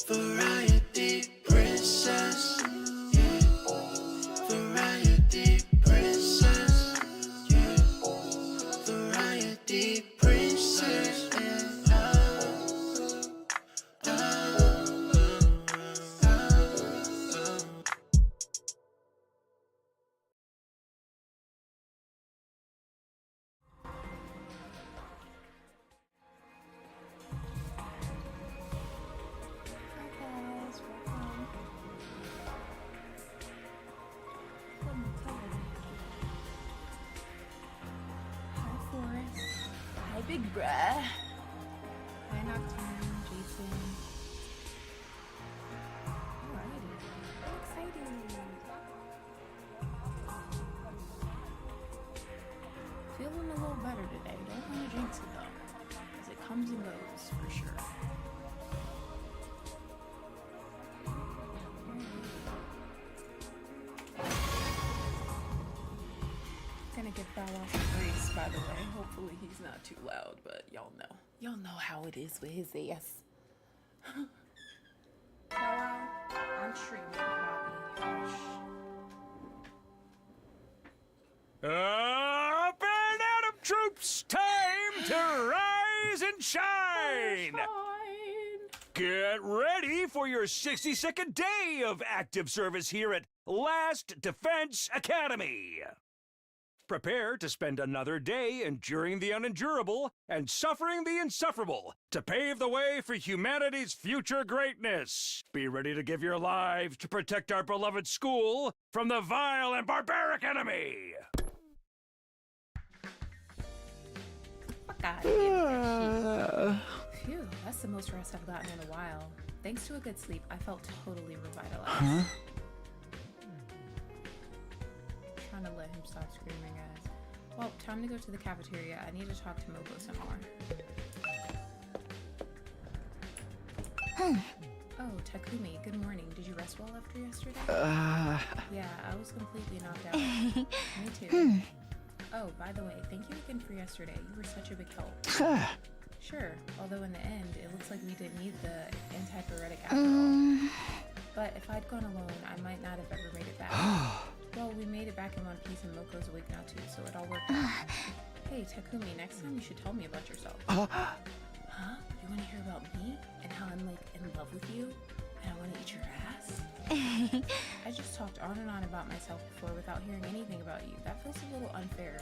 Variety princess, yeah. Variety princess, yeah. Variety princess, yeah. Hi, Big Bruh. Hi, Nocturne, Jason. Alrighty. I'm excited. Feeling a little better today. Don't want to jinx it though, because it comes and goes for sure. Gonna give Bow Wow some grace, by the way. Hopefully he's not too loud, but y'all know how it is with his ass. Bow Wow, I'm streaming, Bobby. Up and out of troops, time to rise and shine! Get ready for your 60-second day of active service here at Last Defense Academy. Prepare to spend another day enduring the unendurable and suffering the insufferable to pave the way for humanity's future greatness. Be ready to give your lives to protect our beloved school from the vile and barbaric enemy. Fuck out of here. Phew, that's the most rest I've gotten in a while. Thanks to a good sleep, I felt totally revitalized. Trying to let him stop screaming, guys. Well, time to go to the cafeteria. I need to talk to Moko some more. Oh, Takumi, good morning. Did you rest well after yesterday? Yeah, I was completely knocked out. Me too. Oh, by the way, thank you again for yesterday. You were such a big help. Sure, although in the end, it looks like we didn't need the antipyretic after all. But if I'd gone alone, I might not have ever made it back. Well, we made it back in one piece and Moko's awake now too, so it all worked out. Hey, Takumi, next time you should tell me about yourself. Huh? You want to hear about me? And how I'm, like, in love with you? And I want to eat your ass? I just talked on and on about myself before without hearing anything about you. That feels a little unfair.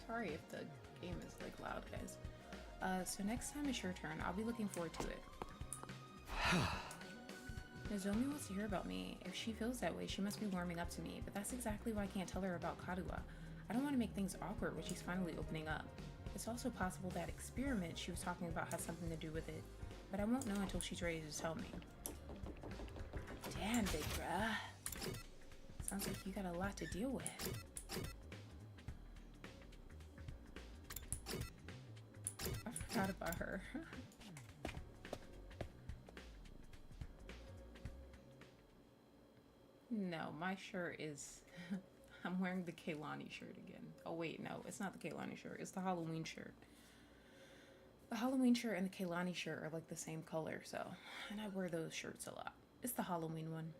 Sorry if the game is, like, loud, guys. So next time it's your turn. I'll be looking forward to it. Nozomi wants to hear about me. If she feels that way, she must be warming up to me, but that's exactly why I can't tell her about Karuwa. I don't want to make things awkward when she's finally opening up. It's also possible that experiment she was talking about has something to do with it, but I won't know until she's ready to tell me. Damn, big bruh. Sounds like you got a lot to deal with. I forgot about her. No, my shirt is... I'm wearing the Kehlani shirt again. Oh wait, no, it's not the Kehlani shirt. It's the Halloween shirt. The Halloween shirt and the Kehlani shirt are like the same color, so... And I wear those shirts a lot. It's the Halloween one.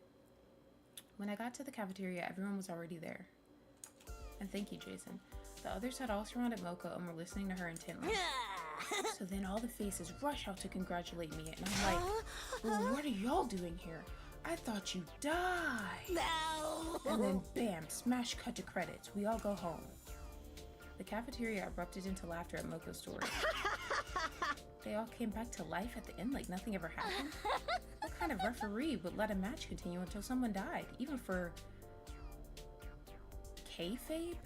When I got to the cafeteria, everyone was already there. And thank you, Jason. The others had all surrounded Moko and were listening to her intently. So then all the faces rush out to congratulate me, and I'm like, well, what are y'all doing here? I thought you died. No. And then bam, smash cut to credits. We all go home. The cafeteria erupted into laughter at Moko's story. They all came back to life at the end like nothing ever happened. What kind of referee would let a match continue until someone died? Even for kayfabe?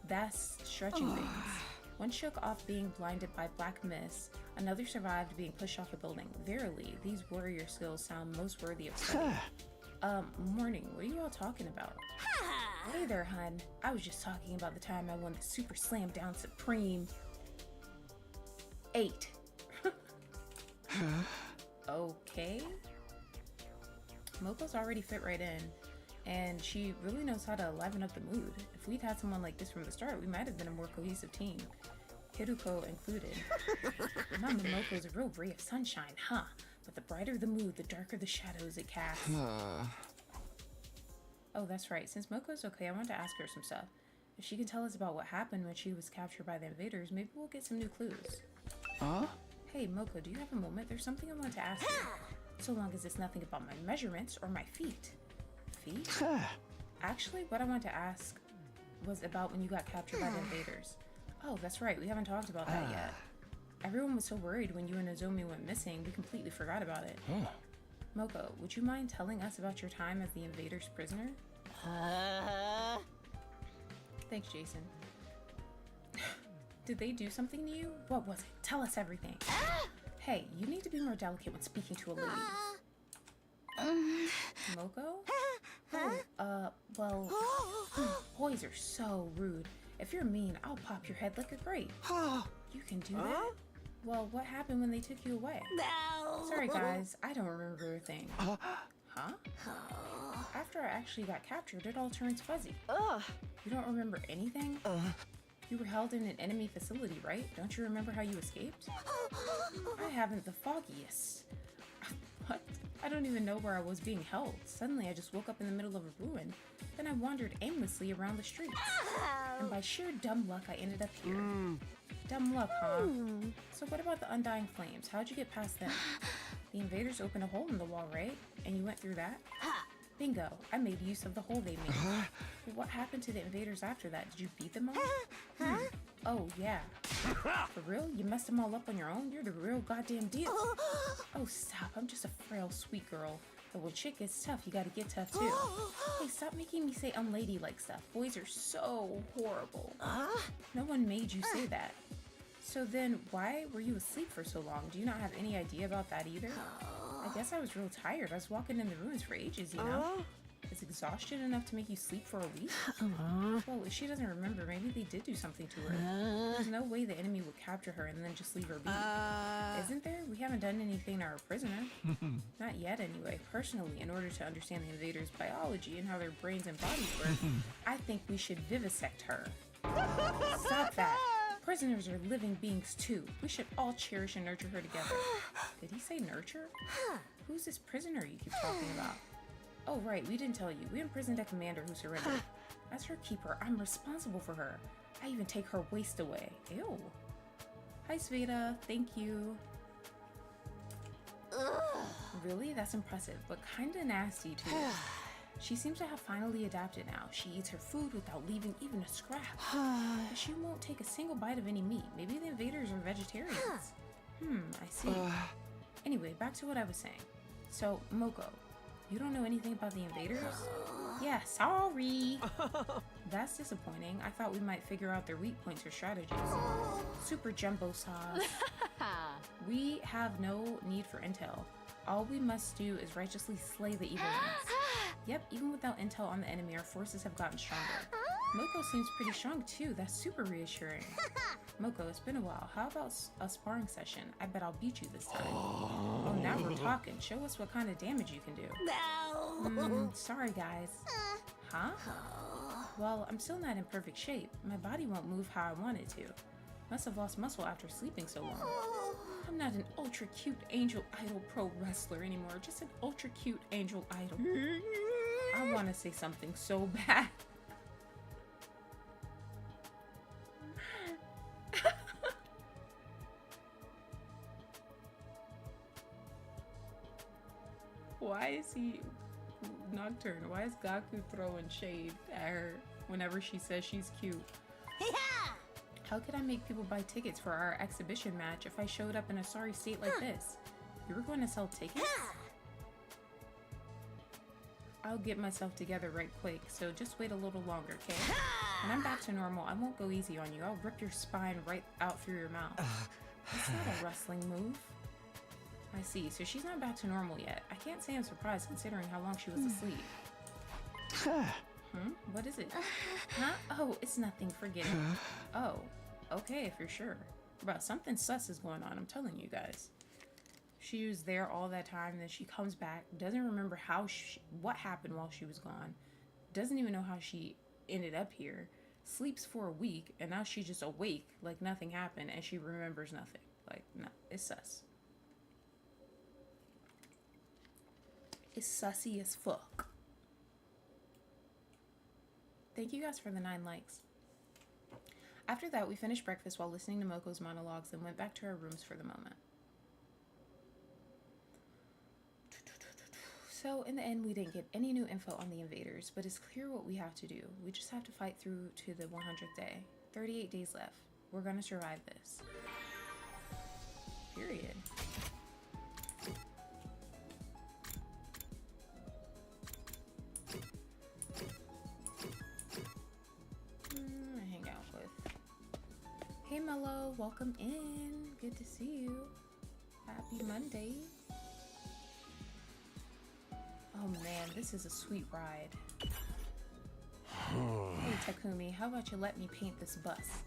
That's stretching things. One shook off being blinded by black mist. Another survived being pushed off a building. Verily, these warrior skills sound most worthy of study. Morning, what are you all talking about? Hey there, hun. I was just talking about the time I won the Super Slam Down Supreme 8. Okay. Moko's already fit right in, and she really knows how to liven up the mood. If we'd had someone like this from the start, we might have been a more cohesive team. Hiruko included. Mama Moko's a real ray of sunshine, huh? But the brighter the mood, the darker the shadows it casts. Oh, that's right. Since Moko's okay, I wanted to ask her some stuff. If she can tell us about what happened when she was captured by the invaders, maybe we'll get some new clues. Huh? Hey, Moko, do you have a moment? There's something I want to ask you. So long as it's nothing about my measurements or my feet. Feet? Actually, what I wanted to ask was about when you got captured by the invaders. Oh, that's right. We haven't talked about that yet. Everyone was so worried when you and Nozomi went missing, we completely forgot about it. Moko, would you mind telling us about your time as the invaders' prisoner? Thanks, Jason. Did they do something to you? What was it? Tell us everything. Hey, you need to be more delicate when speaking to a lady. Moko? Well, boys are so rude. If you're mean, I'll pop your head like a grape. You can do that? Well, what happened when they took you away? No. Sorry, guys. I don't remember a thing. Huh? After I actually got captured, it all turns fuzzy. You don't remember anything? You were held in an enemy facility, right? Don't you remember how you escaped? I haven't the foggiest. What? I don't even know where I was being held. Suddenly, I just woke up in the middle of a ruin. Then I wandered aimlessly around the streets. And by sheer dumb luck, I ended up here. Dumb luck, huh? So what about the undying flames? How'd you get past them? The invaders opened a hole in the wall, right? And you went through that? Bingo. I made use of the hole they made. But what happened to the invaders after that? Did you beat them all? Oh, yeah. For real? You messed them all up on your own? You're the real goddamn deal. Oh, stop. I'm just a frail, sweet girl. But when shit gets tough, you gotta get tough too. Hey, stop making me say unladylike stuff. Boys are so horrible. No one made you say that. So then, why were you asleep for so long? Do you not have any idea about that either? I guess I was real tired. I was walking in the ruins for ages, you know? Is exhaustion enough to make you sleep for a week? Well, if she doesn't remember, maybe they did do something to her. There's no way the enemy would capture her and then just leave her be. Isn't there? We haven't done anything to our prisoner. Not yet, anyway. Personally, in order to understand the invaders' biology and how their brains and bodies work, I think we should vivisect her. Stop that. Prisoners are living beings too. We should all cherish and nurture her together. Did he say nurture? Who's this prisoner you keep talking about? Oh, right, we didn't tell you. We imprisoned a commander who surrendered. As her keeper, I'm responsible for her. I even take her waste away. Ew. Hi, Sveta. Thank you. Really? That's impressive, but kinda nasty, too. She seems to have finally adapted now. She eats her food without leaving even a scrap. But she won't take a single bite of any meat. Maybe the invaders are vegetarians. I see. Anyway, back to what I was saying. So, Moko, you don't know anything about the invaders? Yeah, sorry. That's disappointing. I thought we might figure out their weak points or strategies. Super jumbo sauce. We have no need for intel. All we must do is righteously slay the evil ones. Yep, even without intel on the enemy, our forces have gotten stronger. Moko seems pretty strong too. That's super reassuring. Moko, it's been a while. How about a sparring session? I bet I'll beat you this time. Oh, now we're talking. Show us what kind of damage you can do. No. Sorry, guys. Huh? Well, I'm still not in perfect shape. My body won't move how I want it to. Must have lost muscle after sleeping so long. I'm not an ultra cute angel idol pro wrestler anymore. Just an ultra cute angel idol. I want to say something so bad. Why is he Nocturne? Why is Gaku throwing shade at her whenever she says she's cute? How could I make people buy tickets for our exhibition match if I showed up in a sorry state like this? You were going to sell tickets? I'll get myself together right quick, so just wait a little longer, okay? When I'm back to normal, I won't go easy on you. I'll rip your spine right out through your mouth. That's not a wrestling move. I see, so she's not back to normal yet. I can't say I'm surprised considering how long she was asleep. What is it? Huh? Oh, it's nothing. Forget it. Oh, okay, if you're sure. Bro, something sus is going on, I'm telling you guys. She was there all that time, then she comes back, doesn't remember what happened while she was gone, doesn't even know how she ended up here. sleeps for a week, and now she's just awake like nothing happened, and she remembers nothing. Like, no, it's sus. It's sussy as fuck. Thank you guys for the 9 likes. After that, we finished breakfast while listening to Moko's monologues and went back to our rooms for the moment. So, in the end, we didn't get any new info on the invaders, but it's clear what we have to do. We just have to fight through to the 100th day. 38 days left. We're gonna survive this. Period. Hang out with. Hey, Mello, welcome in. Good to see you. Happy Monday. Oh man, this is a sweet ride. Hey Takumi, how about you let me paint this bus?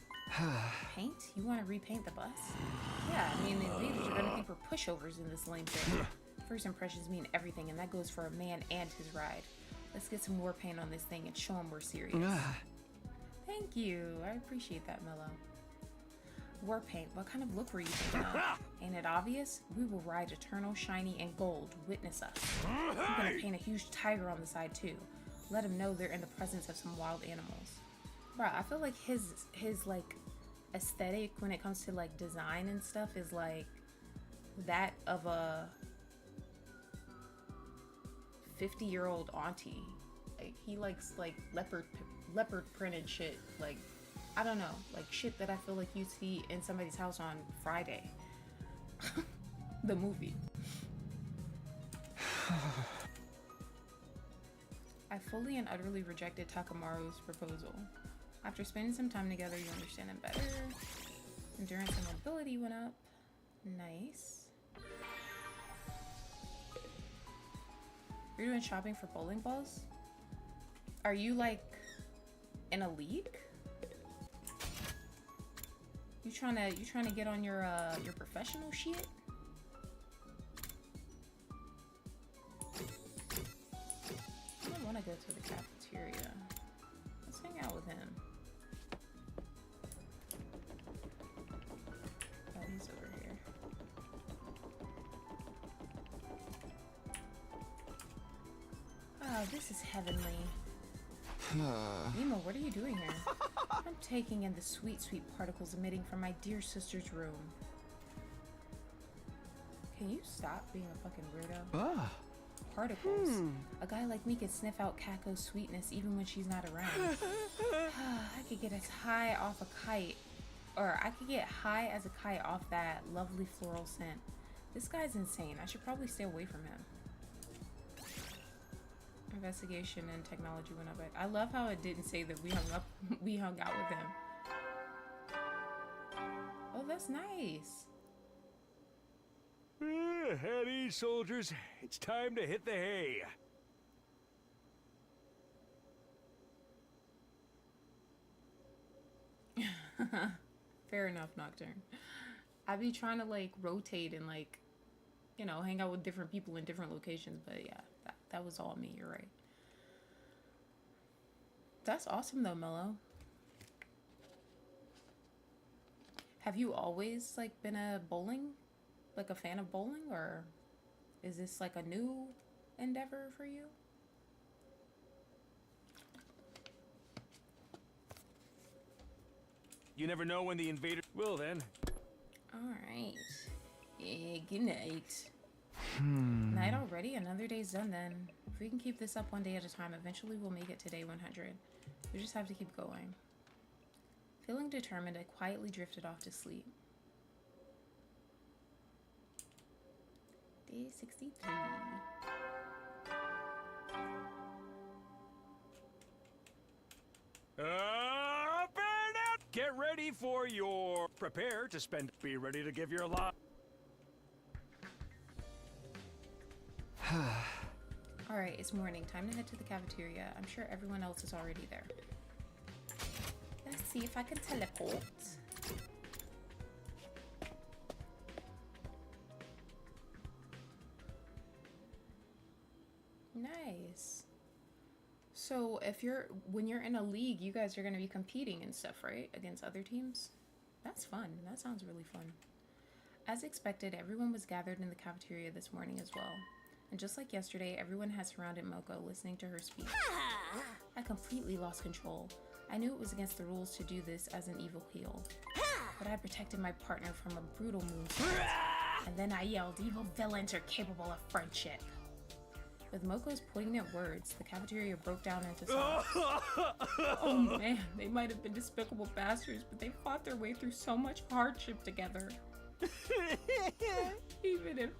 Paint? You want to repaint the bus? Yeah, I mean the invaders are gonna think we're pushovers in this lame thing. First impressions mean everything, and that goes for a man and his ride. Let's get some more paint on this thing and show them we're serious. Thank you, I appreciate that, Mello. War paint, what kind of look were you thinking of? Ain't it obvious? We will ride eternal, shiny, and gold. Witness us. I'm gonna paint a huge tiger on the side too. Let him know they're in the presence of some wild animals. Bruh, I feel like his like aesthetic when it comes to like design and stuff is like that of a 50-year-old auntie. Like he likes like leopard printed shit. Like I don't know, like shit that I feel like you see in somebody's house on Friday. The movie. I fully and utterly rejected Takamaru's proposal. After spending some time together, you understand him better. Endurance and mobility went up. Nice. You're doing shopping for bowling balls? Are you like in a league? You trying to get on your professional shit? I don't want to go to the cafeteria. Let's hang out with him. Oh, he's over here. Oh, this is heavenly. Nemo, what are you doing here? I'm taking in the sweet, sweet particles emitting from my dear sister's room. Can you stop being a fucking weirdo? Particles. A guy like me could sniff out Kako's sweetness even when she's not around. I could get as high off a kite, or I could get high as a kite off that lovely floral scent. This guy's insane. I should probably stay away from him. Investigation and technology went up. I love how it didn't say that we hung out with him. Oh, that's nice. At ease, soldiers. It's time to hit the hay. Fair enough, Nocturne. I be trying to like rotate and like, you know, hang out with different people in different locations, but yeah, that was all me. You're right. That's awesome though, Mello. Have you always like been a fan of bowling, or is this like a new endeavor for you? You never know when the invader will then. Alright. Yeah, good night. Night already? Another day's done then. If we can keep this up one day at a time, eventually we'll make it to day 100. We just have to keep going. Feeling determined, I quietly drifted off to sleep. Day 63. Up and out! Get ready for your... Prepare to spend... Be ready to give your lot. Alright, it's morning. Time to head to the cafeteria. I'm sure everyone else is already there. Let's see if I can teleport. Nice. So when you're in a league, you guys are going to be competing and stuff, right? Against other teams? That's fun. That sounds really fun. As expected, everyone was gathered in the cafeteria this morning as well. And just like yesterday, everyone had surrounded Moko, listening to her speak. I completely lost control. I knew it was against the rules to do this as an evil heel. But I protected my partner from a brutal moonsault. And then I yelled, "Evil villains are capable of friendship." With Moko's poignant words, the cafeteria broke down into song. Oh man, they might have been despicable bastards, but they fought their way through so much hardship together. Even if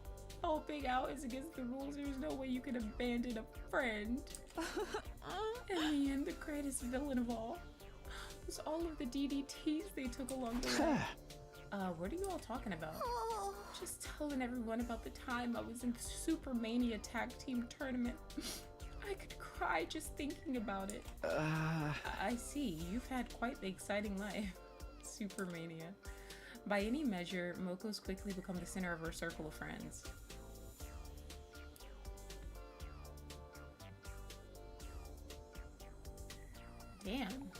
helping out is against the rules, there's no way you can abandon a friend. In the end, the greatest villain of all was all of the DDTs they took along the way. What are you all talking about? Just telling everyone about the time I was in the Super Mania tag team tournament. I could cry just thinking about it. I see, you've had quite the exciting life. Super Mania. By any measure, Moko's quickly become the center of her circle of friends. Damn.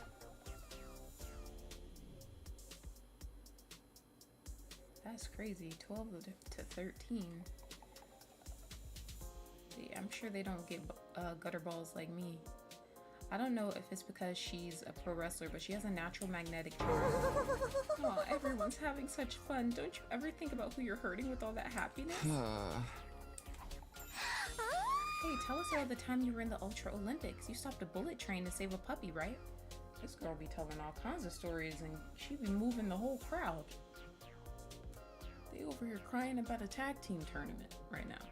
That's crazy. 12 to 13. Yeah, I'm sure they don't get gutter balls like me. I don't know if it's because she's a pro wrestler, but she has a natural magnetic power. Oh, everyone's having such fun. Don't you ever think about who you're hurting with all that happiness? Hey, tell us about the time you were in the Ultra Olympics. You stopped a bullet train to save a puppy, right? This girl be telling all kinds of stories, and she be moving the whole crowd. They over here crying about a tag team tournament right now.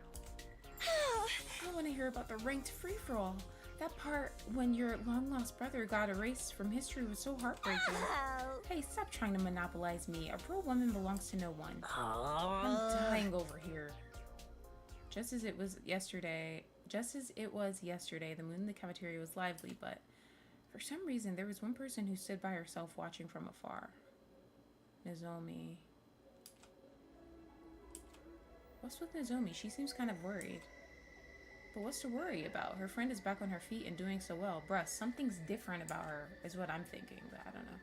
I want to hear about the ranked free-for-all. That part when your long-lost brother got erased from history was so heartbreaking. Hey, stop trying to monopolize me. A real woman belongs to no one. I'm dying over here. Just as it was yesterday, the mood in the cafeteria was lively, but for some reason, there was one person who stood by herself watching from afar. Nozomi. What's with Nozomi? She seems kind of worried. But what's to worry about? Her friend is back on her feet and doing so well. Bruh, something's different about her is what I'm thinking, but I don't know.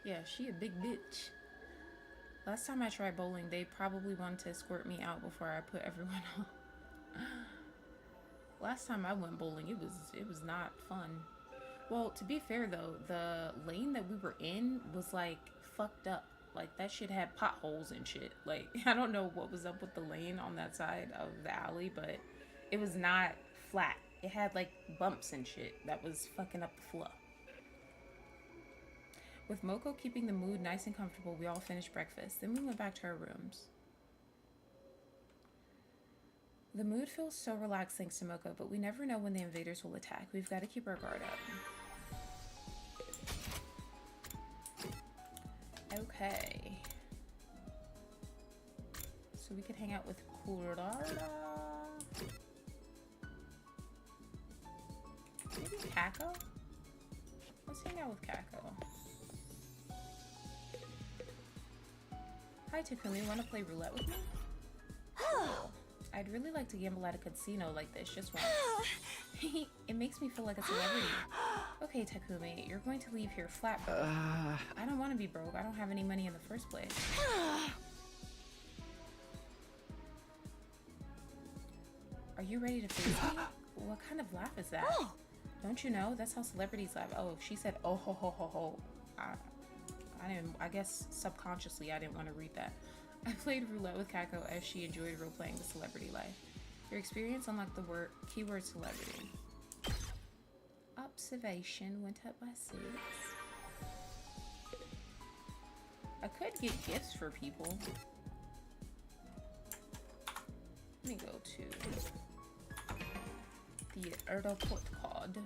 Yeah, she a big bitch. Last time I tried bowling, they probably wanted to escort me out before I put everyone off. Last time I went bowling, it was not fun. Well, to be fair though, the lane that we were in was like fucked up. Like that shit had potholes and shit. Like I don't know what was up with the lane on that side of the alley, but it was not flat. It had like bumps and shit that was fucking up the flow. With Moko keeping the mood nice and comfortable, we all finished breakfast. Then we went back to our rooms. The mood feels so relaxed thanks to Moko, but we never know when the invaders will attack. We've got to keep our guard up. Okay. So we could hang out with Kurara. Maybe Kako? Let's hang out with Kako. Hi Takumi, wanna play roulette with me? Cool. I'd really like to gamble at a casino like this just once. It makes me feel like a celebrity. Okay, Takumi, you're going to leave here flat broke. I don't want to be broke. I don't have any money in the first place. Are you ready to face me? What kind of laugh is that? Don't you know? That's how celebrities laugh. Oh, she said, oh ho ho ho ho. I guess subconsciously I didn't want to read that. I played roulette with Kako as she enjoyed role-playing the celebrity life. Your experience unlocked the keyword celebrity. Observation went up by 6. I could get gifts for people. Let me go to the airport card.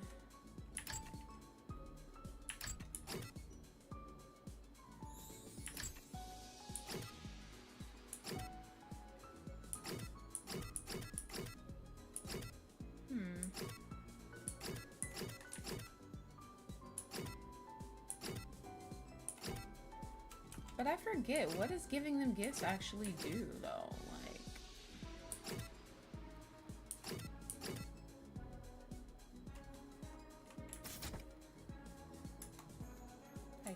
But I forget, what does giving them gifts actually do, though? Like,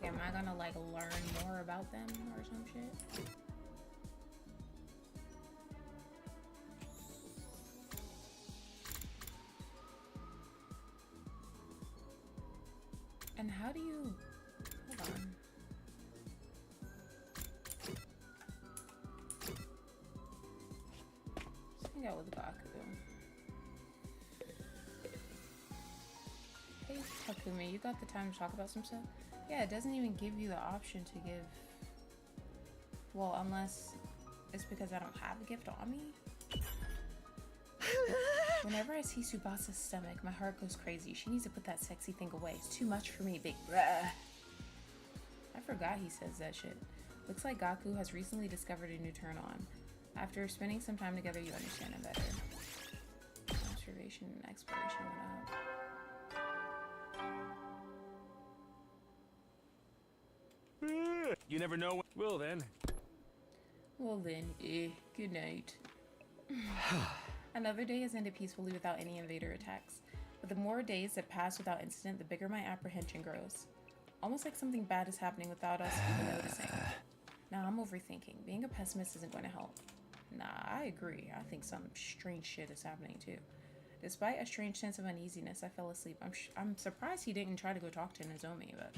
Like, am I gonna, like, learn more about them or some shit? And how do you... Hold on. Let's hang out with Gaku. Hey, Takumi, you got the time to talk about some stuff? Yeah, it doesn't even give you the option to give... Well, unless it's because I don't have a gift on me? Whenever I see Tsubasa's stomach, my heart goes crazy. She needs to put that sexy thing away. It's too much for me, big bruh. I forgot he says that shit. Looks like Gaku has recently discovered a new turn on. After spending some time together, you understand him better. Observation and exploration went up. You never know when... Well then. Well then, good night. Another day has ended peacefully without any invader attacks. But the more days that pass without incident, the bigger my apprehension grows. Almost like something bad is happening without us even noticing. Now I'm overthinking. Being a pessimist isn't going to help. Nah, I agree. I think some strange shit is happening too. Despite a strange sense of uneasiness, I fell asleep. I'm surprised he didn't try to go talk to Nozomi, but...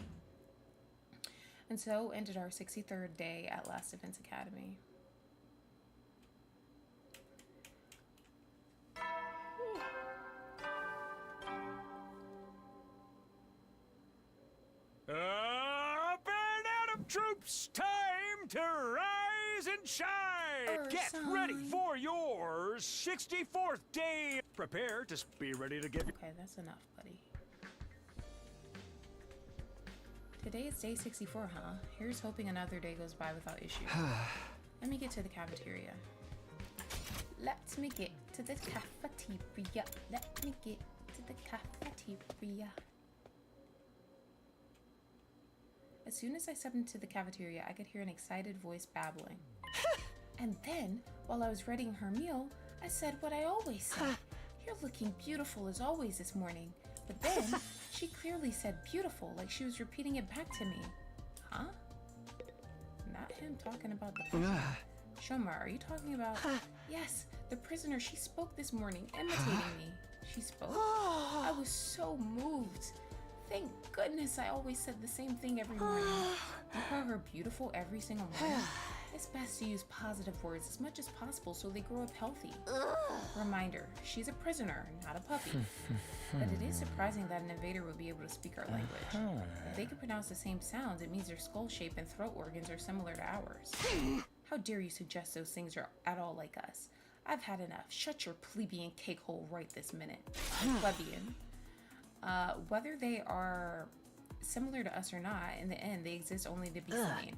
And so ended our 63rd day at Last Defense Academy. Up and out of troops! Time to rise and shine! Get ready for your 64th day! Prepare to be ready to give... Okay, that's enough, buddy. Today is day 64, huh? Here's hoping another day goes by without issues. Let me get to the cafeteria. Let me get to the cafeteria. Let me get to the cafeteria. As soon as I stepped into the cafeteria, I could hear an excited voice babbling. And then, while I was readying her meal, I said what I always say. You're looking beautiful as always this morning. But then, she clearly said beautiful, like she was repeating it back to me. Huh? Not him talking about the prisoner. Shoma, are you talking about... Yes, the prisoner. She spoke this morning, imitating me. She spoke? I was so moved. Thank goodness I always said the same thing every morning. You call her beautiful every single morning. It's best to use positive words as much as possible so they grow up healthy. Reminder, she's a prisoner, not a puppy. But it is surprising that an invader would be able to speak our language. If they can pronounce the same sounds, it means their skull shape and throat organs are similar to ours. How dare you suggest those things are at all like us? I've had enough. Shut your plebeian cake hole right this minute. Plebeian. Whether they are similar to us or not, in the end, they exist only to be seen.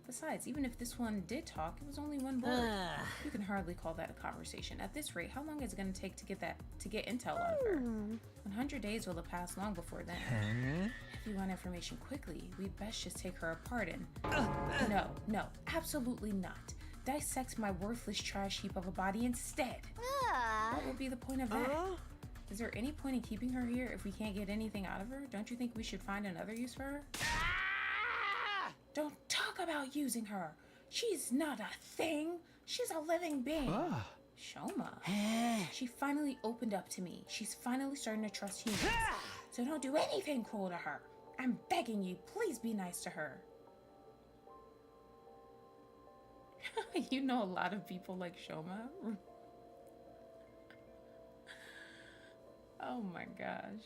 Besides, even if this one did talk, it was only one word. You can hardly call that a conversation. At this rate, how long is it going to take to get intel on her? 100 days will have passed long before then. If you want information quickly, we'd best just take her apart and... No, absolutely not. Dissect my worthless trash heap of a body instead. What would be the point of that? Is there any point in keeping her here if we can't get anything out of her? Don't you think we should find another use for her? Don't talk about using her. She's not a thing. She's a living being. Shoma. She finally opened up to me. She's finally starting to trust humans. So don't do anything cruel to her. I'm begging you, please be nice to her. You know a lot of people like Shoma. Oh my gosh.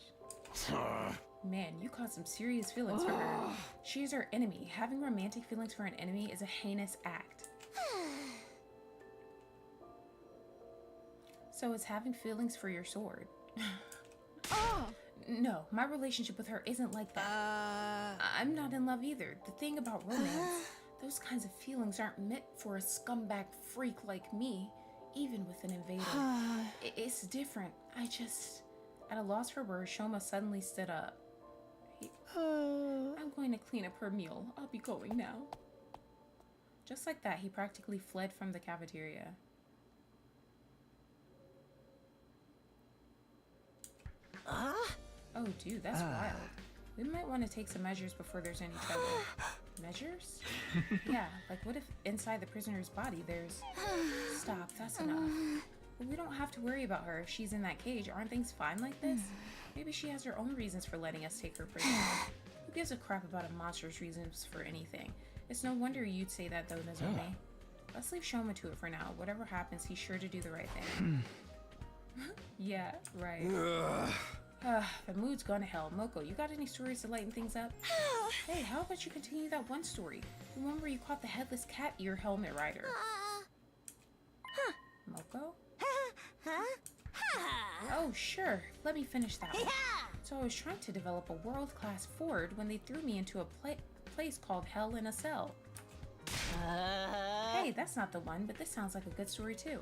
Man, you caught some serious feelings for her. She is our enemy. Having romantic feelings for an enemy is a heinous act. So is having feelings for your sword. No, my relationship with her isn't like that. I'm not in love either. The thing about romance, those kinds of feelings aren't meant for a scumbag freak like me, even with an invader. It's different. At a loss for words, Shoma suddenly stood up. I'm going to clean up her meal. I'll be going now. Just like that, he practically fled from the cafeteria. Oh, dude, that's wild. We might want to take some measures before there's any trouble. Measures? Yeah, like what if inside the prisoner's body there's... Stop, that's enough. But we don't have to worry about her if she's in that cage. Aren't things fine like this? Maybe she has her own reasons for letting us take her prisoner. Who gives a crap about a monster's reasons for anything? It's no wonder you'd say that though, Nozomi. Let's leave Shoma to it for now. Whatever happens, he's sure to do the right thing. Yeah, right. The mood's gone to hell. Moko, you got any stories to lighten things up? Hey, how about you continue that one story? The one where you caught the headless cat ear helmet rider. Moko? Oh, sure. Let me finish that one. So I was trying to develop a world-class Ford when they threw me into a place called Hell in a Cell. Hey, that's not the one, but this sounds like a good story too.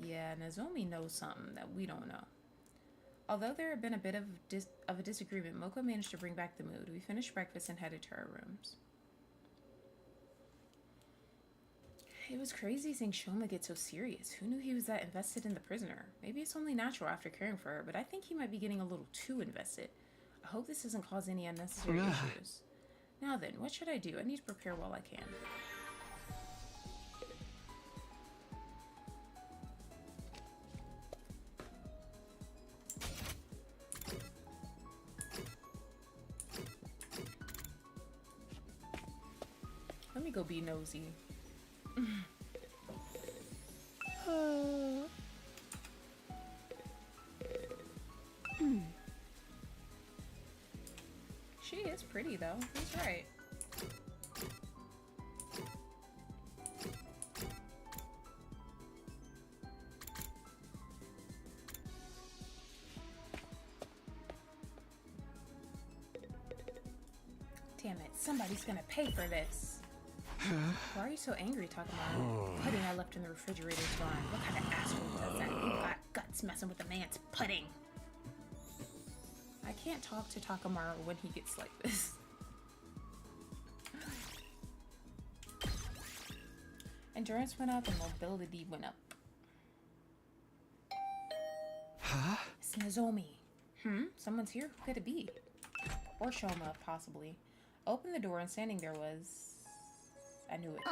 Yeah, Nozomi knows something that we don't know. Although there had been a bit of a disagreement, Moko managed to bring back the mood. We finished breakfast and headed to our rooms. It was crazy seeing Shoma get so serious. Who knew he was that invested in the prisoner? Maybe it's only natural after caring for her, but I think he might be getting a little too invested. I hope this doesn't cause any unnecessary issues. Now then, what should I do? I need to prepare while I can. Let me go be nosy. She is pretty though. He's right. Damn it, somebody's gonna pay for this. Why are you so angry, Takamaru? Pudding I left in the refrigerator's gone. What kind of asshole does that? You got guts messing with the man's pudding. I can't talk to Takamaru when he gets like this. Endurance went up and mobility went up. Huh? It's Nozomi. Someone's here? Who could it be? Or Shoma, possibly. Opened the door and standing there was... I knew it.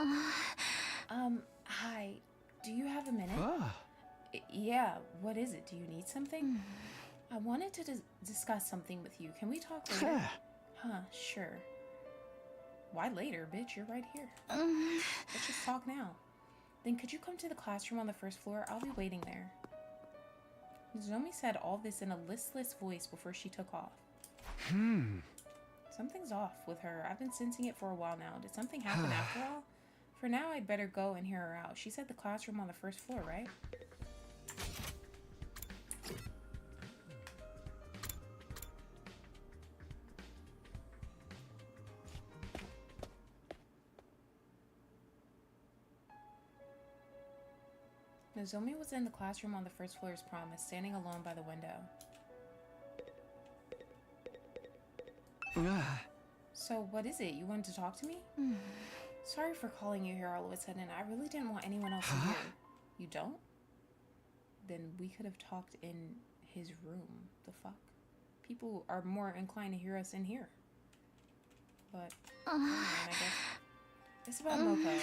Hi. Do you have a minute? Yeah, what is it? Do you need something? I wanted to discuss something with you. Can we talk later? Huh, sure. Why later, bitch? You're right here. Let's just talk now. Then could you come to the classroom on the first floor? I'll be waiting there. Nozomi said all this in a listless voice before she took off. Something's off with her. I've been sensing it for a while now. Did something happen after all? For now, I'd better go and hear her out. She said the classroom on the first floor, right? Nozomi was in the classroom on the first floor as promised, standing alone by the window. So, what is it? You wanted to talk to me? Sorry for calling you here all of a sudden. I really didn't want anyone else to hear. You don't? Then we could have talked in his room. The fuck? People are more inclined to hear us in here. But, I guess. It's about Moko.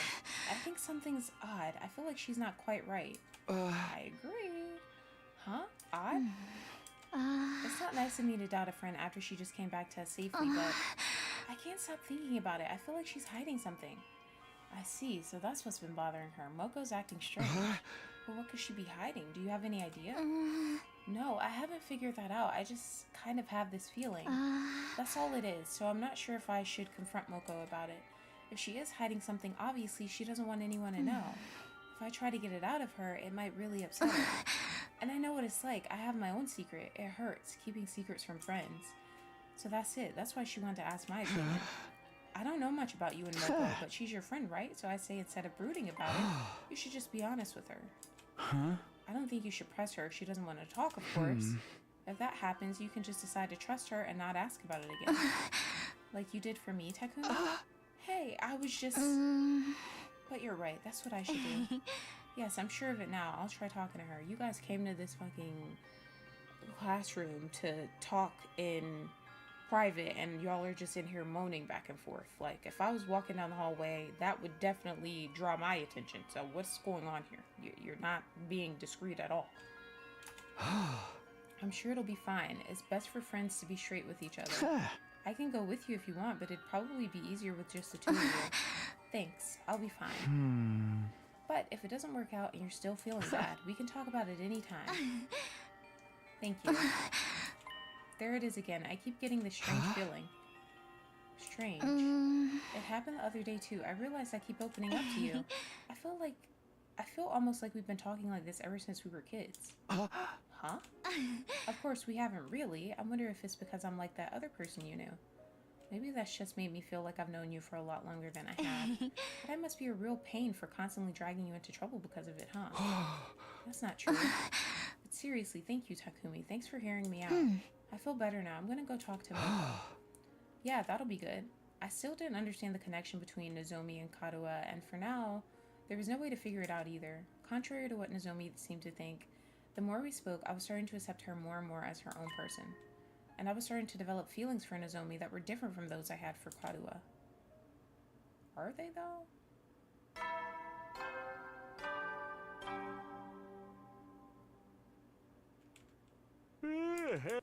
I think something's odd. I feel like she's not quite right. I agree. Huh? Odd? It's not nice of me to doubt a friend after she just came back to us safely, but I can't stop thinking about it. I feel like she's hiding something. I see, so that's what's been bothering her. Moko's acting strange. But what could she be hiding? Do you have any idea? No, I haven't figured that out. I just kind of have this feeling. That's all it is, so I'm not sure if I should confront Moko about it. If she is hiding something, obviously she doesn't want anyone to know. If I try to get it out of her, it might really upset her. And I know what it's like. I have my own secret. It hurts, keeping secrets from friends. So that's it. That's why she wanted to ask my opinion. I don't know much about you and Moko, but she's your friend, right? So I say instead of brooding about it, you should just be honest with her. I don't think you should press her if she doesn't want to talk, of course. If that happens, you can just decide to trust her and not ask about it again. Like you did for me, Takumi. Hey, I was just... But you're right. That's what I should do. Yes, I'm sure of it now. I'll try talking to her. You guys came to this fucking classroom to talk in private and y'all are just in here moaning back and forth. Like, if I was walking down the hallway, that would definitely draw my attention. So what's going on here? You're not being discreet at all. I'm sure it'll be fine. It's best for friends to be straight with each other. I can go with you if you want, but it'd probably be easier with just the two of you. Thanks, I'll be fine. But if it doesn't work out and you're still feeling bad, we can talk about it anytime. Thank you. There it is again. I keep getting this strange feeling. Strange. It happened the other day too. I realized I keep opening up to you. I feel almost like we've been talking like this ever since we were kids. Huh? Of course, we haven't really. I wonder if it's because I'm like that other person you knew. Maybe that's just made me feel like I've known you for a lot longer than I have. But I must be a real pain for constantly dragging you into trouble because of it, huh? That's not true. But seriously, thank you, Takumi. Thanks for hearing me out. I feel better now. I'm gonna go talk to Moko. Yeah, that'll be good. I still didn't understand the connection between Nozomi and Karuha, and for now, there was no way to figure it out either. Contrary to what Nozomi seemed to think, the more we spoke, I was starting to accept her more and more as her own person. And I was starting to develop feelings for Nozomi that were different from those I had for Karuha. Are they, though?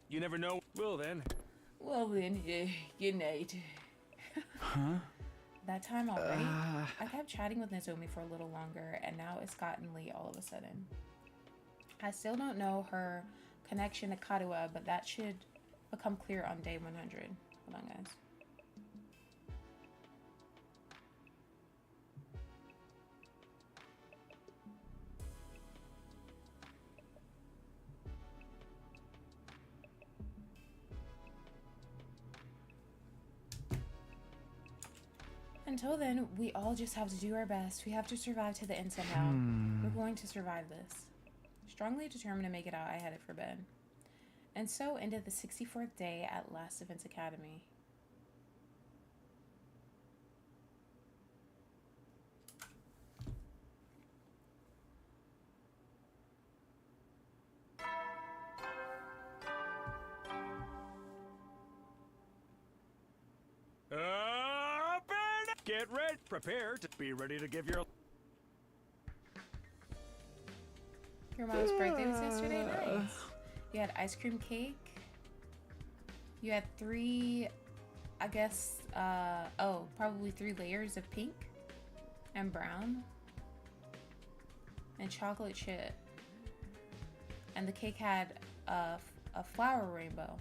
You never know. Well then. Well then, good night. Huh? That time already? I kept chatting with Nozomi for a little longer, and now it's gotten late all of a sudden. I still don't know her connection to Karuha, but that should become clear on day 100. Hold on, guys. Until then, we all just have to do our best. We have to survive to the end somehow. We're going to survive this. Strongly determined to make it out, I headed for bed. And so ended the 64th day at Last Events Academy. Get ready. Prepare to be ready to give your... Your mom's birthday was yesterday? Nice. You had ice cream cake. You had 3, I guess, probably 3 layers of pink and brown and chocolate chip. And the cake had a flower rainbow.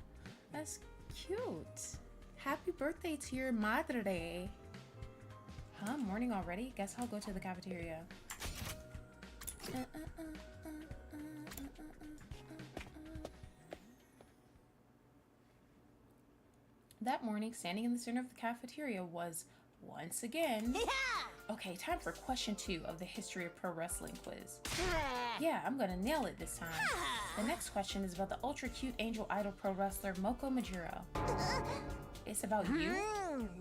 That's cute. Happy birthday to your madre. Huh? Morning already? Guess I'll go to the cafeteria. That morning, standing in the center of the cafeteria was, once again... Okay, time for question 2 of the History of Pro Wrestling quiz. Yeah, I'm gonna nail it this time. The next question is about the ultra-cute angel idol pro wrestler Moko Majiro. It's about you.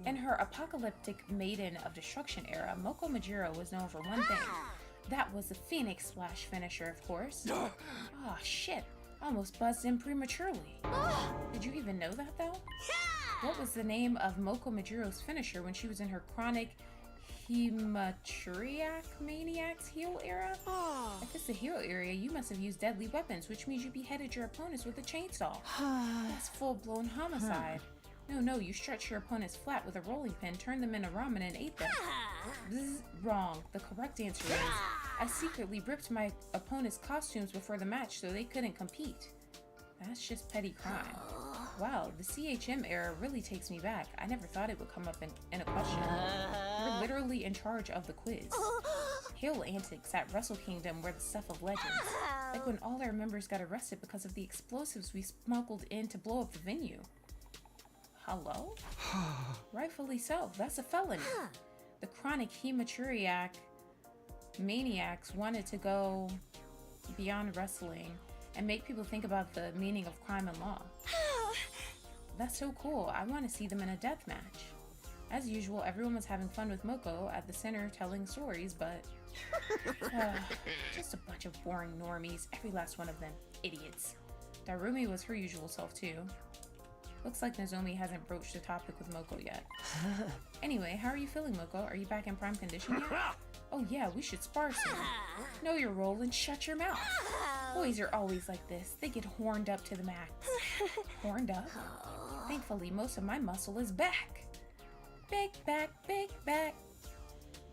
In her apocalyptic Maiden of Destruction era, Moko Majiro was known for one thing. That was the Phoenix Splash finisher, of course. Oh, shit. I almost buzzed in prematurely. Did you even know that, though? What was the name of Moko Majiro's finisher when she was in her chronic Hematuria Maniac's heel era? If it's the heel area, you must have used deadly weapons, which means you beheaded your opponents with a chainsaw. That's full-blown homicide. No, you stretch your opponents flat with a rolling pin, turned them into ramen, and ate them. Bzz, wrong. The correct answer is, I secretly ripped my opponents' costumes before the match so they couldn't compete. That's just petty crime. Wow, the CHM era really takes me back. I never thought it would come up in a question. You're literally in charge of the quiz. Heel antics at Wrestle Kingdom were the stuff of legends. Like when all our members got arrested because of the explosives we smuggled in to blow up the venue. Hello? Rightfully so. That's a felony. The chronic hematuriac maniacs wanted to go beyond wrestling and make people think about the meaning of crime and law. That's so cool. I want to see them in a death match. As usual, everyone was having fun with Moko at the center telling stories, but just a bunch of boring normies, every last one of them idiots. Darumi was her usual self too. Looks like Nozomi hasn't broached the topic with Moko yet. Anyway, how are you feeling, Moko? Are you back in prime condition yet? Oh yeah, we should spar soon. Know your role and shut your mouth. Boys are always like this. They get horned up to the max. Horned up? Thankfully, most of my muscle is back. Big back, big back.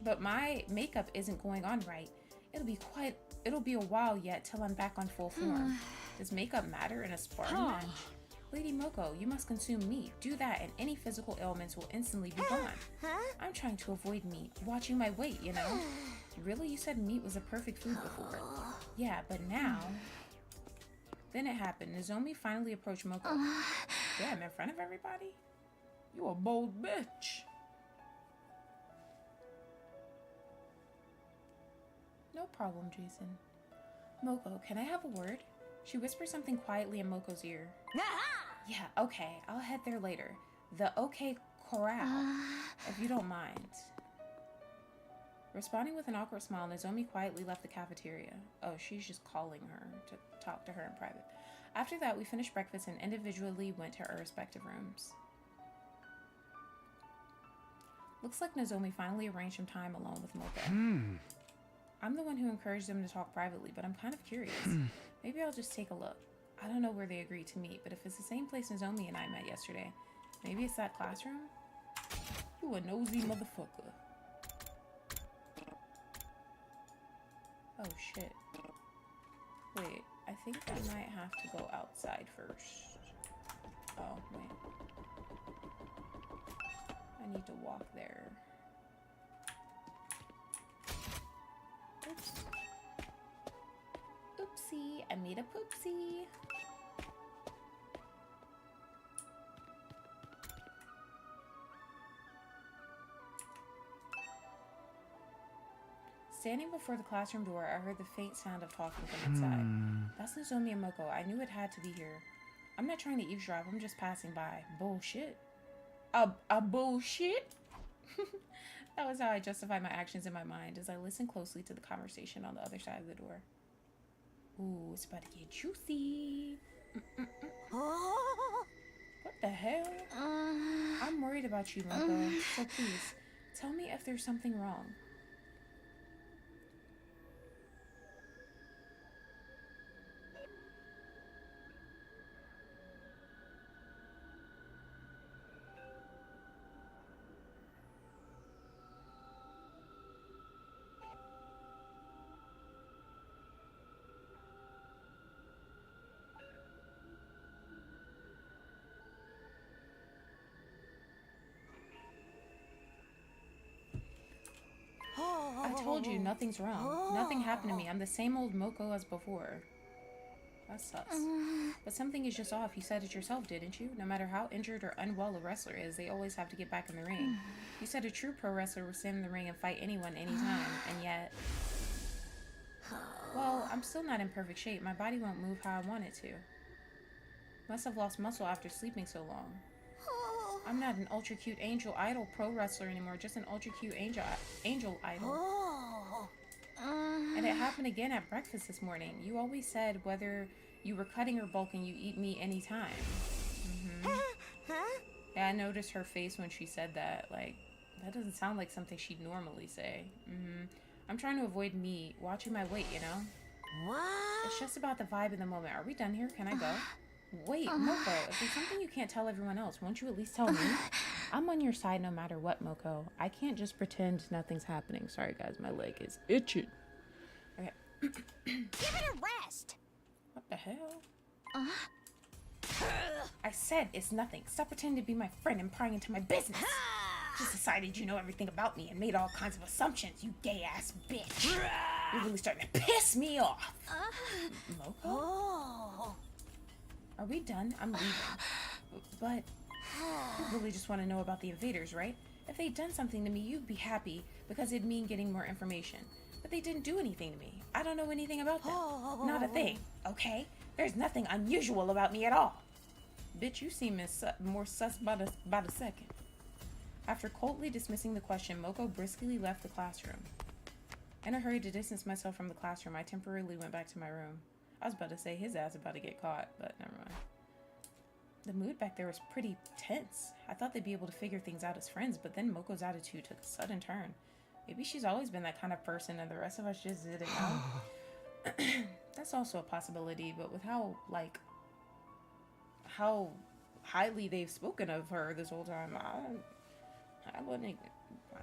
But my makeup isn't going on right. It'll be a while yet till I'm back on full form. Does makeup matter in a sparring match? Lady Moko, you must consume meat. Do that and any physical ailments will instantly be gone. I'm trying to avoid meat, watching my weight, you know? Really? You said meat was a perfect food before. Yeah, but now... Then it happened. Nozomi finally approached Moko. Damn, in front of everybody? You a bold bitch. No problem, Jason. Moko, can I have a word? She whispered something quietly in Moko's ear. Yeah, okay, I'll head there later. The OK Corral, if you don't mind. Responding with an awkward smile, Nozomi quietly left the cafeteria. Oh, she's just calling her to talk to her in private. After that, we finished breakfast and individually went to our respective rooms. Looks like Nozomi finally arranged some time alone with Moko. I'm the one who encouraged them to talk privately, but I'm kind of curious. Maybe I'll just take a look. I don't know where they agreed to meet, but if it's the same place Nozomi and I met yesterday, maybe it's that classroom? You a nosy motherfucker. Oh shit. Wait, I think I might have to go outside first. Oh, wait. I need to walk there. Oops. Oopsie, I made a poopsie. Standing before the classroom door, I heard the faint sound of talking from inside. That's Nozomi and Moko. I knew it had to be here. I'm not trying to eavesdrop, I'm just passing by. Bullshit. A bullshit? That was how I justified my actions in my mind as I listened closely to the conversation on the other side of the door. Ooh, it's about to get juicy. What the hell? I'm worried about you, Moko. So please, tell me if there's something wrong. I told you, nothing's wrong. Nothing happened to me. I'm the same old Moko as before. That sucks. But something is just off. You said it yourself, didn't you? No matter how injured or unwell a wrestler is, they always have to get back in the ring. You said a true pro wrestler would stand in the ring and fight anyone, anytime. And yet... Well, I'm still not in perfect shape. My body won't move how I want it to. Must have lost muscle after sleeping so long. I'm not an ultra cute angel idol pro wrestler anymore, just an ultra cute angel idol. And it happened again at breakfast this morning. You always said whether you were cutting or bulking, you eat meat anytime. Yeah, I noticed her face when she said that. Like, that doesn't sound like something she'd normally say. I'm trying to avoid meat, watching my weight, you know? It's just about the vibe in the moment. Are we done here? Can I go? Wait, Moko, if there's something you can't tell everyone else, won't you at least tell me? I'm on your side no matter what, Moko. I can't just pretend nothing's happening. Sorry, guys, my leg is itching. Okay. Give it a rest! What the hell? I said it's nothing. Stop pretending to be my friend and prying into my business. Just decided you know everything about me and made all kinds of assumptions, you gay-ass bitch. You're really starting to piss me off. Moko? Are we done? I'm leaving. But you really just want to know about the invaders, right? If they'd done something to me, you'd be happy because it'd mean getting more information. But they didn't do anything to me. I don't know anything about them. Not a thing, okay? There's nothing unusual about me at all. Bitch, you seem more sus by the second. After coldly dismissing the question, Moko briskly left the classroom. In a hurry to distance myself from the classroom, I temporarily went back to my room. I was about to say his ass about to get caught, but never mind. The mood back there was pretty tense. I thought they'd be able to figure things out as friends, but then Moko's attitude took a sudden turn. Maybe she's always been that kind of person and the rest of us just didn't know. That's also a possibility, but with how highly they've spoken of her this whole time, I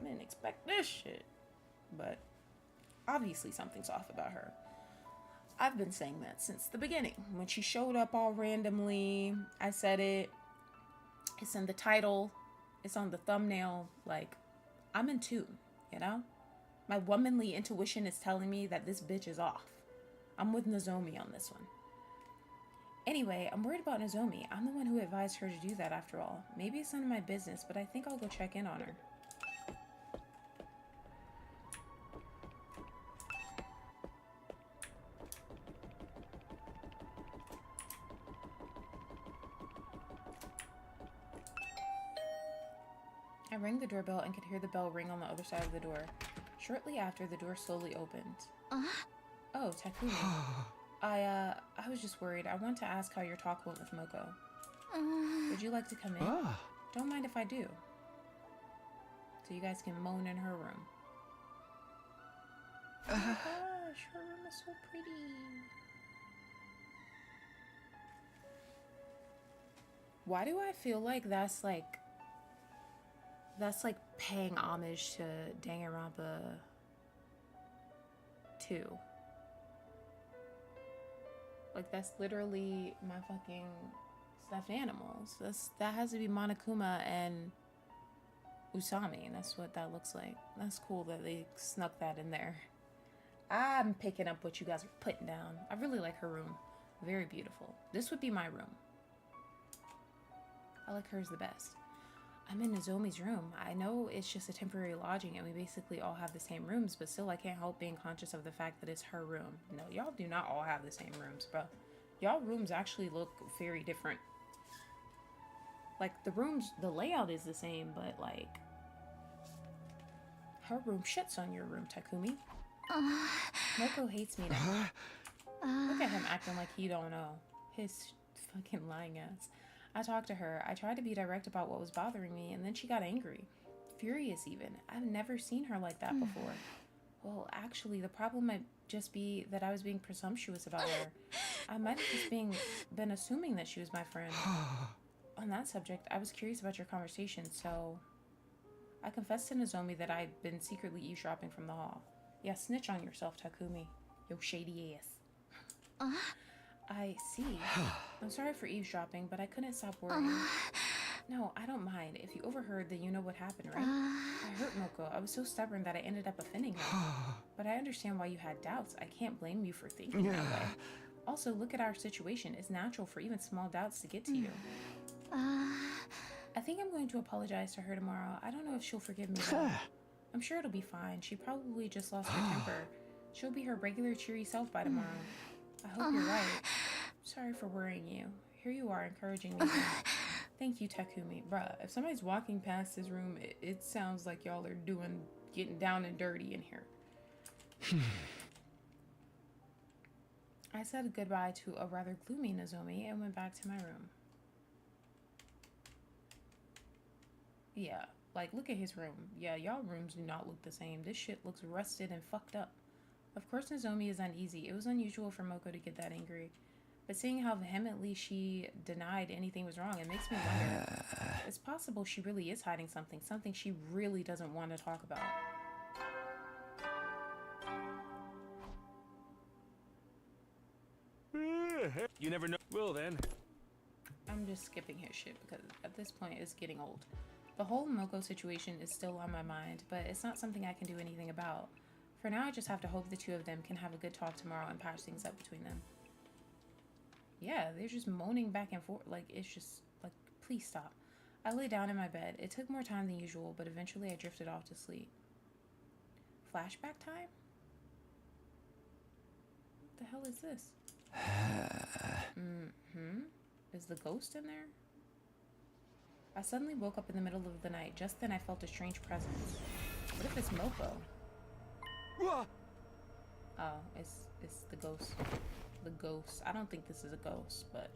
didn't expect this shit. But obviously something's off about her. I've been saying that since the beginning. When she showed up all randomly, I said it. It's in the title. It's on the thumbnail. Like, I'm in tune, you know? My womanly intuition is telling me that this bitch is off. I'm with Nozomi on this one. Anyway, I'm worried about Nozomi. I'm the one who advised her to do that after all. Maybe it's none of my business, but I think I'll go check in on her. I rang the doorbell and could hear the bell ring on the other side of the door. Shortly after, the door slowly opened. Oh, Takumi. I was just worried. I want to ask how your talk went with Moko. Would you like to come in? Don't mind if I do. So you guys can moan in her room. Oh my gosh, her room is so pretty. Why do I feel like that's like paying homage to Danganronpa 2? Like, that's literally my fucking stuffed animals. That has to be Monokuma and Usami. That's what that looks like. That's cool that they snuck that in there. I'm picking up what you guys are putting down. I really like her room. Very beautiful. This would be my room. I like hers the best. I'm in Nozomi's room. I know it's just a temporary lodging and we basically all have the same rooms, but still I can't help being conscious of the fact that it's her room. No, y'all do not all have the same rooms, bro. Y'all rooms actually look very different. Like, the layout is the same, but like, her room shits on your room, Takumi. Moko hates me now. Look at him acting like he don't know. His fucking lying ass. I talked to her. I tried to be direct about what was bothering me, and then she got angry. Furious, even. I've never seen her like that before. Well, actually, the problem might just be that I was being presumptuous about her. I might have just been assuming that she was my friend. On that subject, I was curious about your conversation, so I confessed to Nozomi that I'd been secretly eavesdropping from the hall. Yeah, snitch on yourself, Takumi. Yo shady ass. I see. I'm sorry for eavesdropping, but I couldn't stop worrying. No, I don't mind. If you overheard, then you know what happened, right? I hurt Moko. I was so stubborn that I ended up offending her. But I understand why you had doubts. I can't blame you for thinking that way. Also, look at our situation. It's natural for even small doubts to get to you. I think I'm going to apologize to her tomorrow. I don't know if she'll forgive me though. I'm sure it'll be fine. She probably just lost her temper. She'll be her regular cheery self by tomorrow. I hope you're right. Sorry for worrying you. Here you are encouraging me. Thank you, Takumi. Bruh, if somebody's walking past this room, it sounds like y'all are getting down and dirty in here. I said goodbye to a rather gloomy Nozomi and went back to my room. Yeah, like, look at his room. Yeah, y'all rooms do not look the same. This shit looks rusted and fucked up. Of course Nozomi is uneasy. It was unusual for Moko to get that angry. But seeing how vehemently she denied anything was wrong, it makes me wonder. It's possible she really is hiding something she really doesn't want to talk about. You never know. Well then. I'm just skipping his shit because at this point it's getting old. The whole Moko situation is still on my mind, but it's not something I can do anything about. For now, I just have to hope the two of them can have a good talk tomorrow and patch things up between them. Yeah, they're just moaning back and forth. Like, it's just, like, please stop. I lay down in my bed. It took more time than usual, but eventually I drifted off to sleep. Flashback time? What the hell is this? Is the ghost in there? I suddenly woke up in the middle of the night. Just then I felt a strange presence. What if it's Moko? Oh, it's the ghost. The ghost. I don't think this is a ghost, but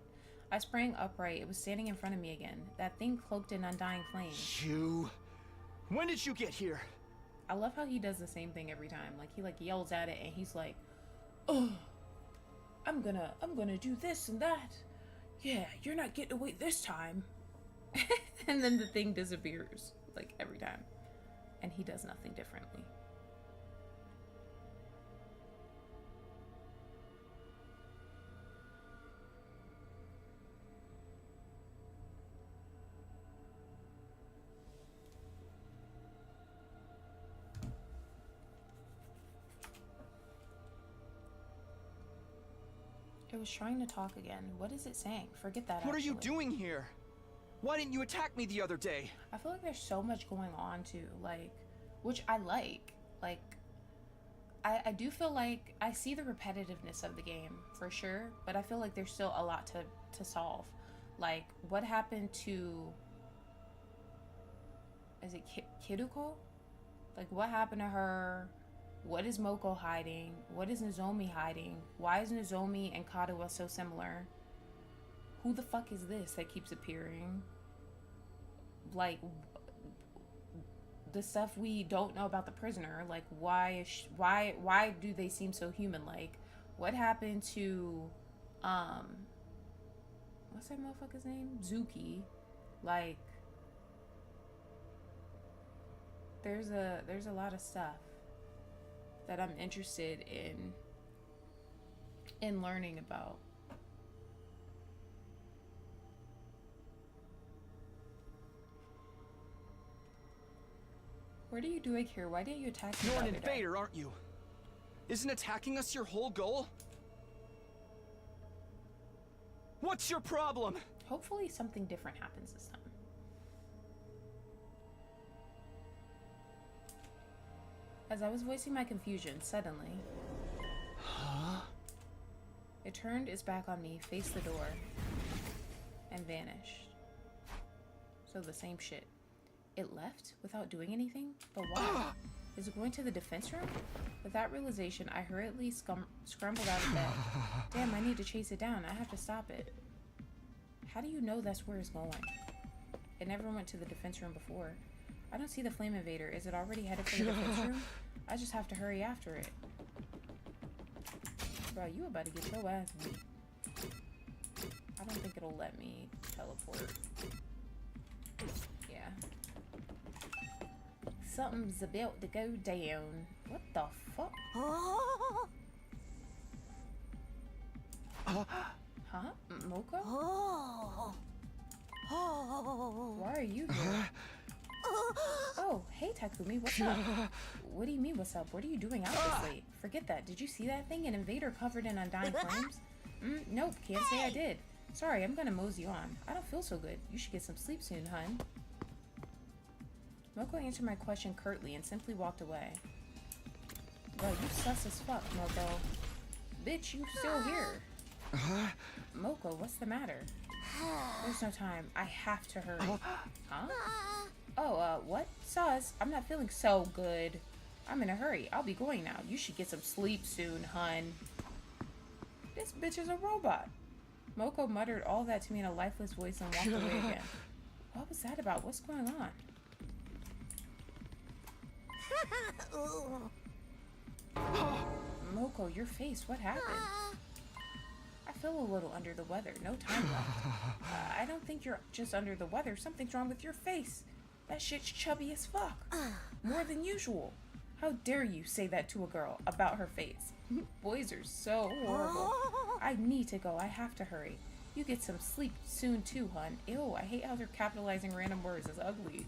I sprang upright. It was standing in front of me again. That thing cloaked in undying flames. You... When did you get here? I love how he does the same thing every time. Like, he, like, yells at it, and he's like, oh, I'm gonna do this and that. Yeah, you're not getting away this time. And then the thing disappears, like, every time. And he does nothing differently. It was trying to talk again. What is it saying? Forget that. What are you actually. doing here? Why didn't you attack me the other day? I feel like there's so much going on too, like, which I like. Like, I do feel like I see the repetitiveness of the game for sure, but I feel like there's still a lot to solve. Like, what happened to, is it Kiruko? Like, what happened to her? What is Moko hiding? What is Nozomi hiding? Why is Nozomi and Kadoa so similar? Who the fuck is this that keeps appearing? Like, the stuff we don't know about the prisoner. Like, why do they seem so human-like? What happened to, what's that motherfucker's name? Zuki. Like, there's a lot of stuff that I'm interested in learning about. What are you doing here? Why didn't you attack me? You're the an other day? invader, aren't you? Isn't attacking us your whole goal? What's your problem? Hopefully something different happens this time. As I was voicing my confusion, suddenly... Huh? It turned its back on me, faced the door, and vanished. So the same shit. It left without doing anything? But why? Is it going to the defense room? With that realization, I hurriedly scrambled out of bed. Damn, I need to chase it down. I have to stop it. How do you know that's where it's going? It never went to the defense room before. I don't see the flame invader. Is it already headed for the defense room? I just have to hurry after it. Bro, you about to get your ass beat. I don't think it'll let me teleport. Yeah. Something's about to go down. What the fuck? Huh? Moko? Why are you here? Oh, hey Takumi, what's up? What do you mean what's up? What are you doing out this late? Forget that. Did you see that thing? An invader covered in undying flames? Nope, can't say I did. Sorry, I'm gonna mosey on. I don't feel so good. You should get some sleep soon, hun. Moko answered my question curtly and simply walked away. Bro, you sus as fuck, Moko. Bitch, you still here. Moko, what's the matter? There's no time. I have to hurry. Huh? Oh, what? Sus, I'm not feeling so good. I'm in a hurry. I'll be going now. You should get some sleep soon, hun. This bitch is a robot. Moko muttered all that to me in a lifeless voice and walked away again. What was that about? What's going on? Moko, your face, what happened? I feel a little under the weather. No time left. I don't think you're just under the weather. Something's wrong with your face. That shit's chubby as fuck. More than usual. How dare you say that to a girl about her face? Boys are so horrible. I need to go. I have to hurry. You get some sleep soon too, hun. Ew, I hate how they're capitalizing random words. It's ugly.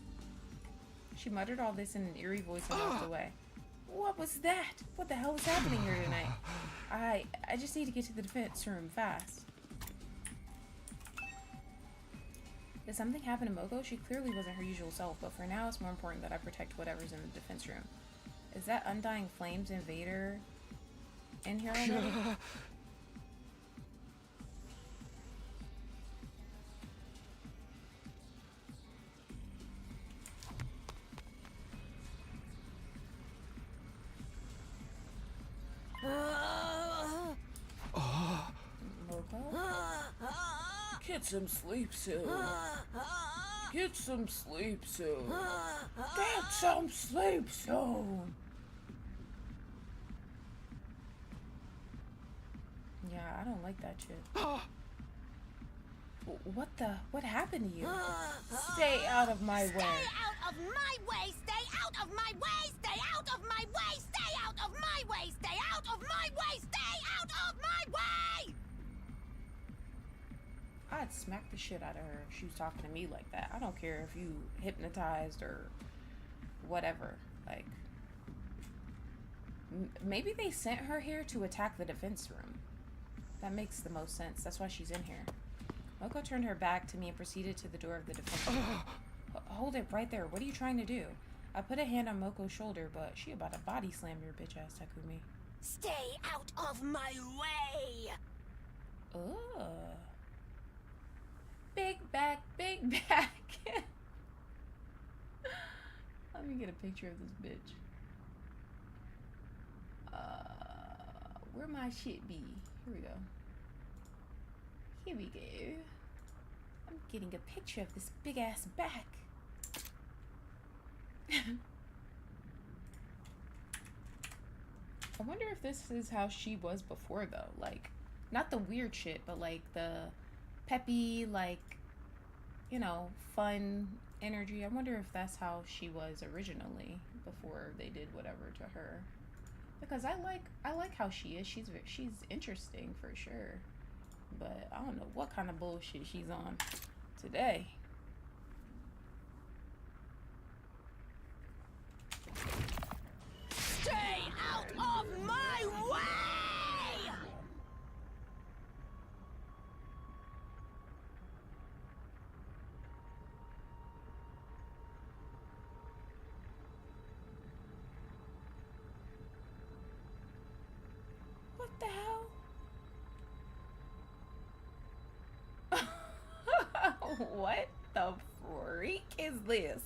She muttered all this in an eerie voice and walked away. What was that? What the hell is happening here tonight? I just need to get to the defense room fast. Did something happen to Moko? She clearly wasn't her usual self, but for now it's more important that I protect whatever's in the defense room. Is that Undying Flames invader in here already? Get some sleep soon. Get some sleep soon. Get some sleep soon. Yeah, I don't like that shit. What happened to you? Stay out of my way. Stay out of my way! Stay out of my way! Stay out of my way! Stay out of my way! Stay out of my way! Stay out of my way! I'd smack the shit out of her if she was talking to me like that. I don't care if you hypnotized or whatever. Like, maybe they sent her here to attack the defense room. That makes the most sense. That's why she's in here. Moko turned her back to me and proceeded to the door of the defense room. Hold it right there. What are you trying to do? I put a hand on Moko's shoulder, but she about to body slam your bitch ass, Takumi. Stay out of my way! Ugh. Big back, big back. Let me get a picture of this bitch. Where my shit be? Here we go. Here we go. I'm getting a picture of this big ass back. I wonder if this is how she was before though. Like, not the weird shit, but like the peppy, like, you know, fun energy. I wonder if that's how she was originally before they did whatever to her. Because I like how she is. She's interesting for sure. But I don't know what kind of bullshit she's on today. Stay out of my way! What the hell? What the freak is this?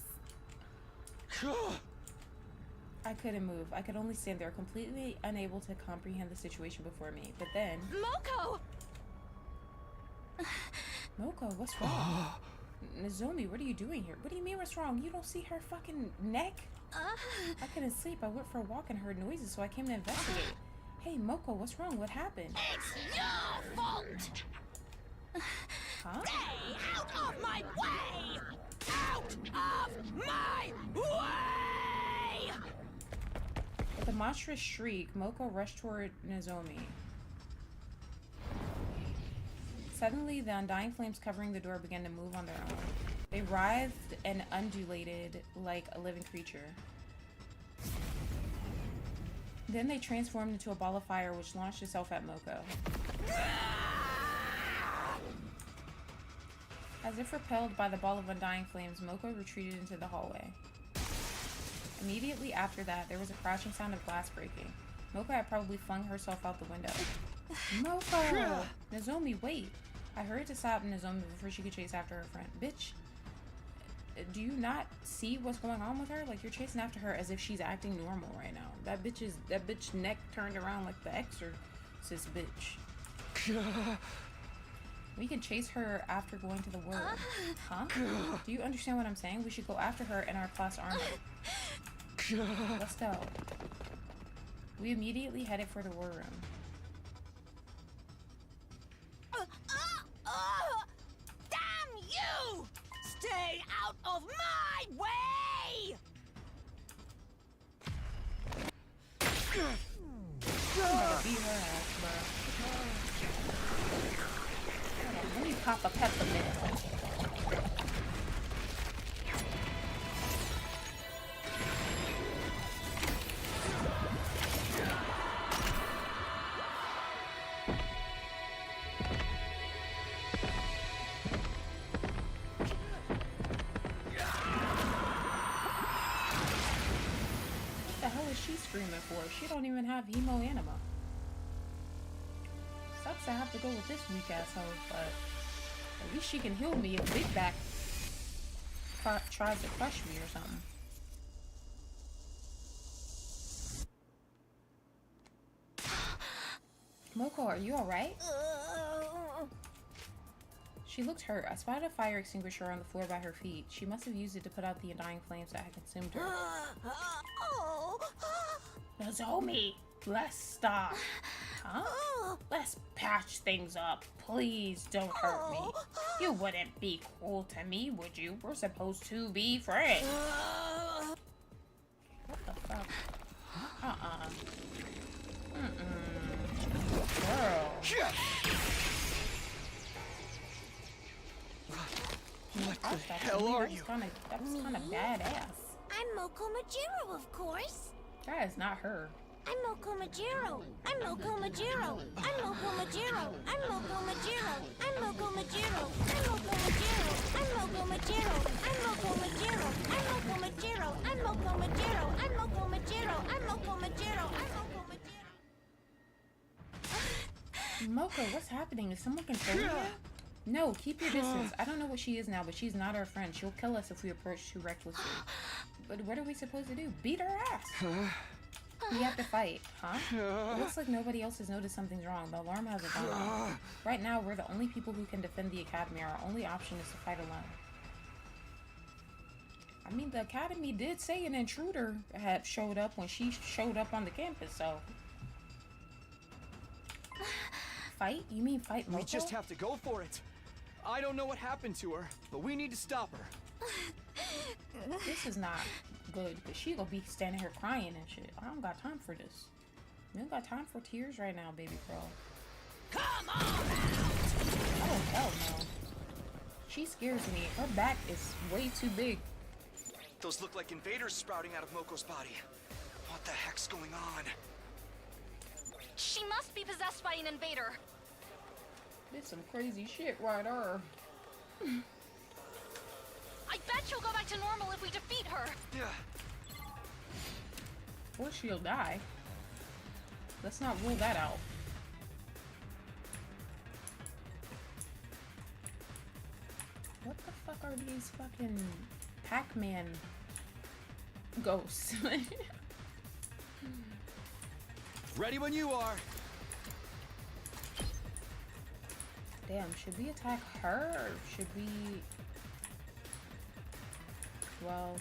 I couldn't move. I could only stand there, completely unable to comprehend the situation before me. But then... Moko! Moko, what's wrong? Nozomi, what are you doing here? What do you mean what's wrong? You don't see her fucking neck? I couldn't sleep. I went for a walk and heard noises, so I came to investigate. Hey, Moko, what's wrong? What happened? It's your fault! Huh? Stay out of my way! Out of my way! With a monstrous shriek, Moko rushed toward Nozomi. Suddenly, the undying flames covering the door began to move on their own. They writhed and undulated like a living creature. Then they transformed into a ball of fire which launched itself at Moko. As if repelled by the ball of undying flames, Moko retreated into the hallway. Immediately after that, there was a crashing sound of glass breaking. Moko had probably flung herself out the window. Moko! Nozomi, wait! I hurried to stop Nozomi before she could chase after her friend. Bitch, do you not see what's going on with her? Like, you're chasing after her as if she's acting normal right now. That bitch neck turned around like the Exorcist bitch. We can chase her after going to the word. Huh? Do you understand what I'm saying? We should go after her in our class armor. Let's go. We immediately headed for the war room. Damn you! Stay out of my way! I'm gonna beat her ass, bro. Hold on, let me pop a peppermint. Screaming for? She don't even have hemo anima. Sucks to have to go with this weak asshole, but at least she can heal me if Big Back tries to crush me or something. Moko, are you alright? She looked hurt. I spotted a fire extinguisher on the floor by her feet. She must have used it to put out the undying flames that had consumed her. Oh. Nozomi, let's stop. Huh? Let's patch things up. Please don't hurt me. You wouldn't be cruel to me, would you? We're supposed to be friends. What the fuck? Girl. What the hell are you? That was kind of badass. I'm Moko Majiro, of course. That is not her. I'm Moko Majiro. I'm Moko Majiro. I'm Moko Majiro. I'm Moko Majiro. I'm Moko Majiro. I'm Moko Majiro. I'm Moko Majiro. I'm Moko Majiro. I'm Moko Majiro. I'm Moko Majiro. I'm Moko Majiro. I'm Moko Majiro. I'm Moko Majiro. Moko, what's happening? Is someone controlling you? No, keep your distance. I don't know what she is now, but she's not our friend. She'll kill us if we approach too recklessly. But what are we supposed to do? Beat her ass. We have to fight, huh? It looks like nobody else has noticed something's wrong. The alarm hasn't gone off. Right now, we're the only people who can defend the academy. Our only option is to fight alone. I mean, the academy did say an intruder had showed up when she showed up on the campus, so... Fight? You mean fight Moko? We just have to go for it. I don't know what happened to her, but we need to stop her. This is not good, because she gonna be standing here crying and shit. I don't got time for this. You don't got time for tears right now, baby girl. Come on out! Oh, hell no. She scares me. Her back is way too big. Those look like invaders sprouting out of Moko's body. What the heck's going on? She must be possessed by an invader. This some crazy shit right there. I bet she'll go back to normal if we defeat her. Yeah. Or she'll die. Let's not rule that out. What the fuck are these fucking Pac-Man ghosts? Ready when you are. Damn, should we attack her or should we... Well...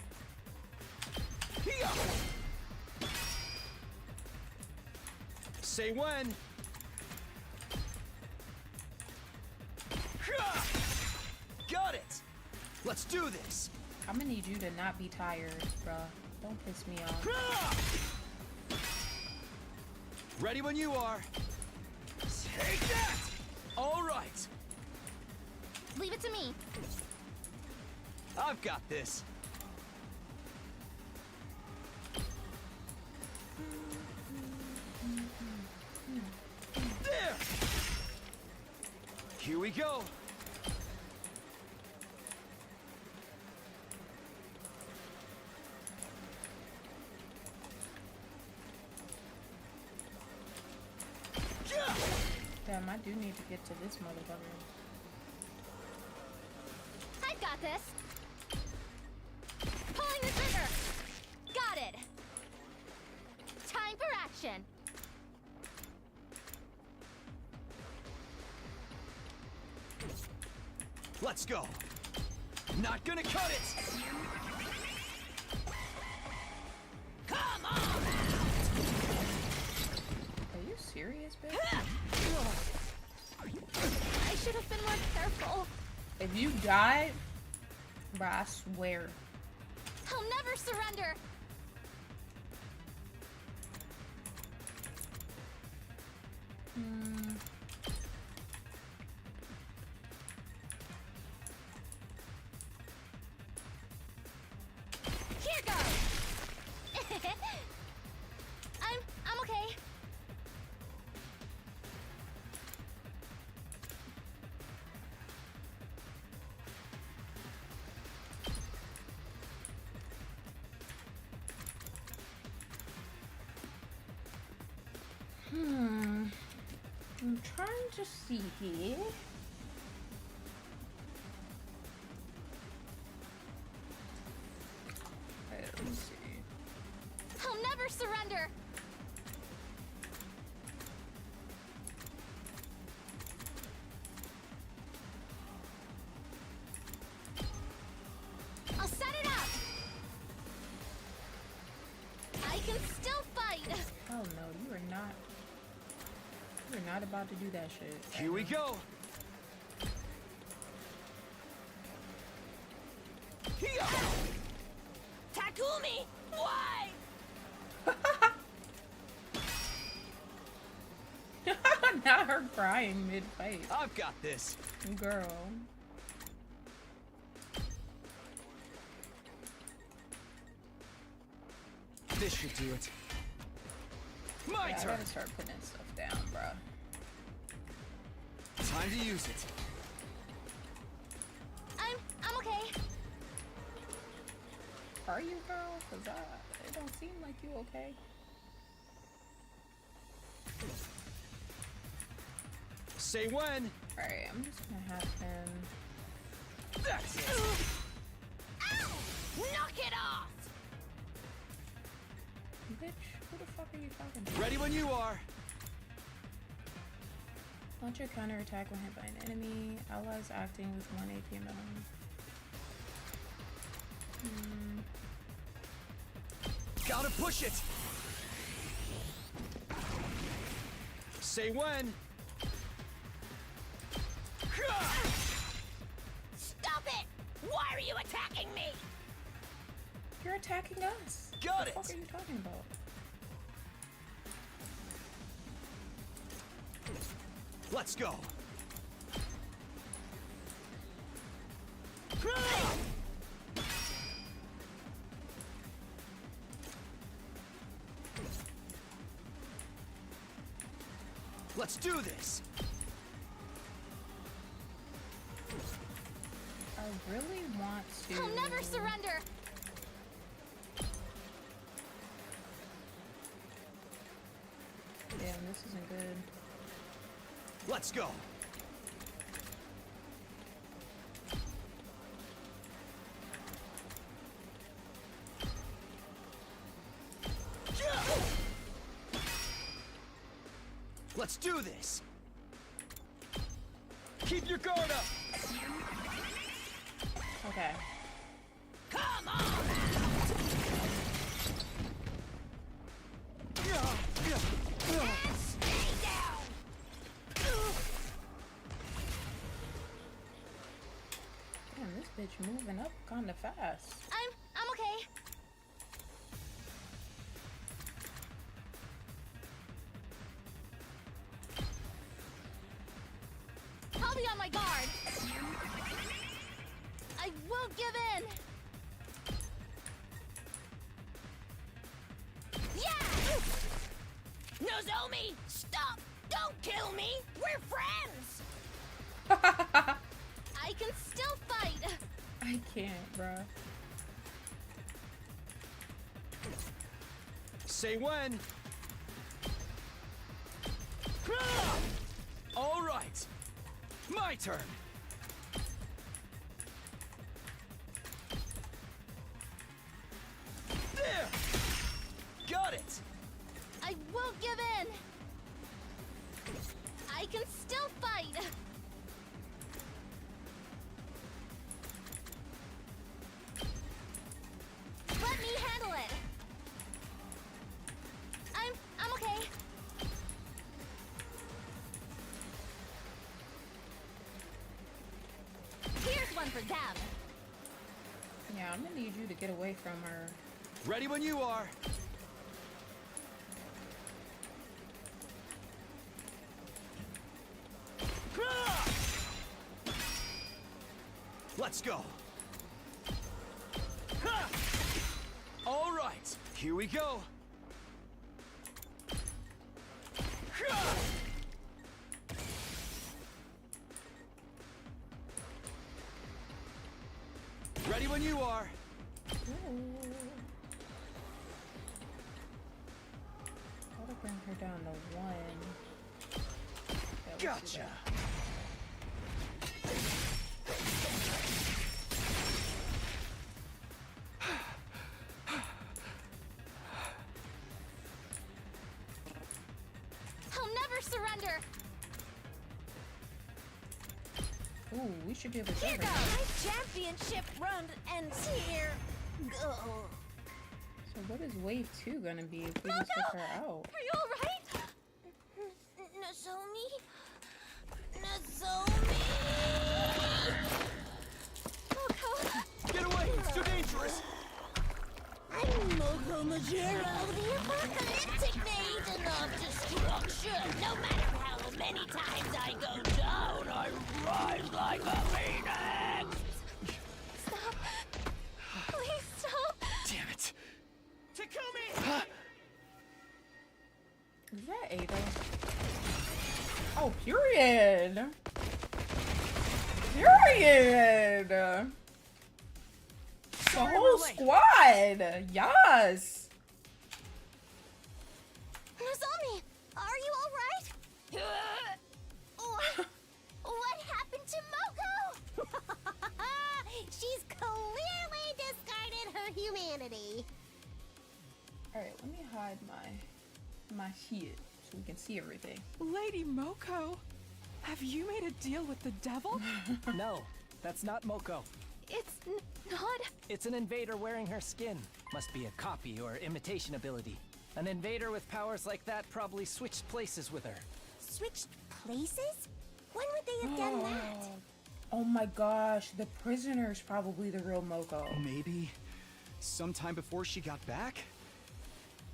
Say when. Got it. Let's do this. I'm gonna need you to not be tired, bruh. Don't piss me off. Ready when you are. Take that! All right. Leave it to me. I've got this. There! Here we go. Damn, I do need to get to this motherfucker. I've got this. Pulling the trigger. Got it. Time for action. Let's go. Not gonna cut it. Come on! Are you serious, bitch? I should have been more careful. If you die, bruh, I swear. I'll never surrender. Here goes. I'm okay. I'm trying to see here. Okay, let me see. I'll never surrender. fight! Oh no, you are not. You are not about to do that shit. Here we go. Here. Takumi! Why? Not her crying mid-fight. I've got this. Girl. This should do it. My Yeah, I turn. gotta start putting stuff down, bruh. Time to use it. I'm okay. Are you, girl? Cause it don't seem like you okay. Say when. Alright, I'm just gonna have him. That's it. Ow! Knock it off! Bitch, who the fuck are you talking to? Ready when you are. Launch a counterattack when hit by an enemy. Allies acting with 1 AP minimum. Gotta push it. Say when. Stop it! Why are you attacking me? You're attacking us. Got What the it. fuck are you talking about? Let's go. Let's do this. I really want to. I'll never surrender! Damn, this isn't good. Let's go. Let's do this. Keep your guard up. Okay. Come on! And stay down! Damn, this bitch moving up kinda fast. I'm okay. I'll be on my guard. I won't give in. Yeah! Nozomi, stop! Don't kill me! We're friends! I can still fight. I can't, bruh. Say when. All right. My turn. There. Got it. I won't give in. I can still fight. Let me handle it. I'm okay. Here's one for them. Yeah, I'm gonna need you to get away from her. Ready when you are. Let's go. All right, here we go. Ready when you are. Gotta bring her down to 1. Yeah, let's do Gotcha. that. I'll never surrender. Ooh, we should be able to Here get her. goes. My championship run ends here. Ugh. So what is wave 2 gonna be if we just took her out? Are you alright? Nozomi? Nozomi! Moko! Get away! It's too dangerous! I'm Moko Majiro, the apocalyptic agent of destruction. No matter how many times I go down, I rise like a phoenix. Stop! Please stop! Damn it! Takumi! Is that Ada? Oh, period! Period! The whole squad! Yes! Nozomi, are you alright? What happened to Moko? She's clearly discarded her humanity. Alright, let me hide my shit so we can see everything. Lady Moko, have you made a deal with the devil? No, that's not Moko. It's not. It's an invader wearing her skin. Must be a copy or imitation ability. An invader with powers like that probably switched places with her. Switched places? When would they have done that? Oh my gosh, the prisoner's probably the real Moko. Maybe sometime before she got back?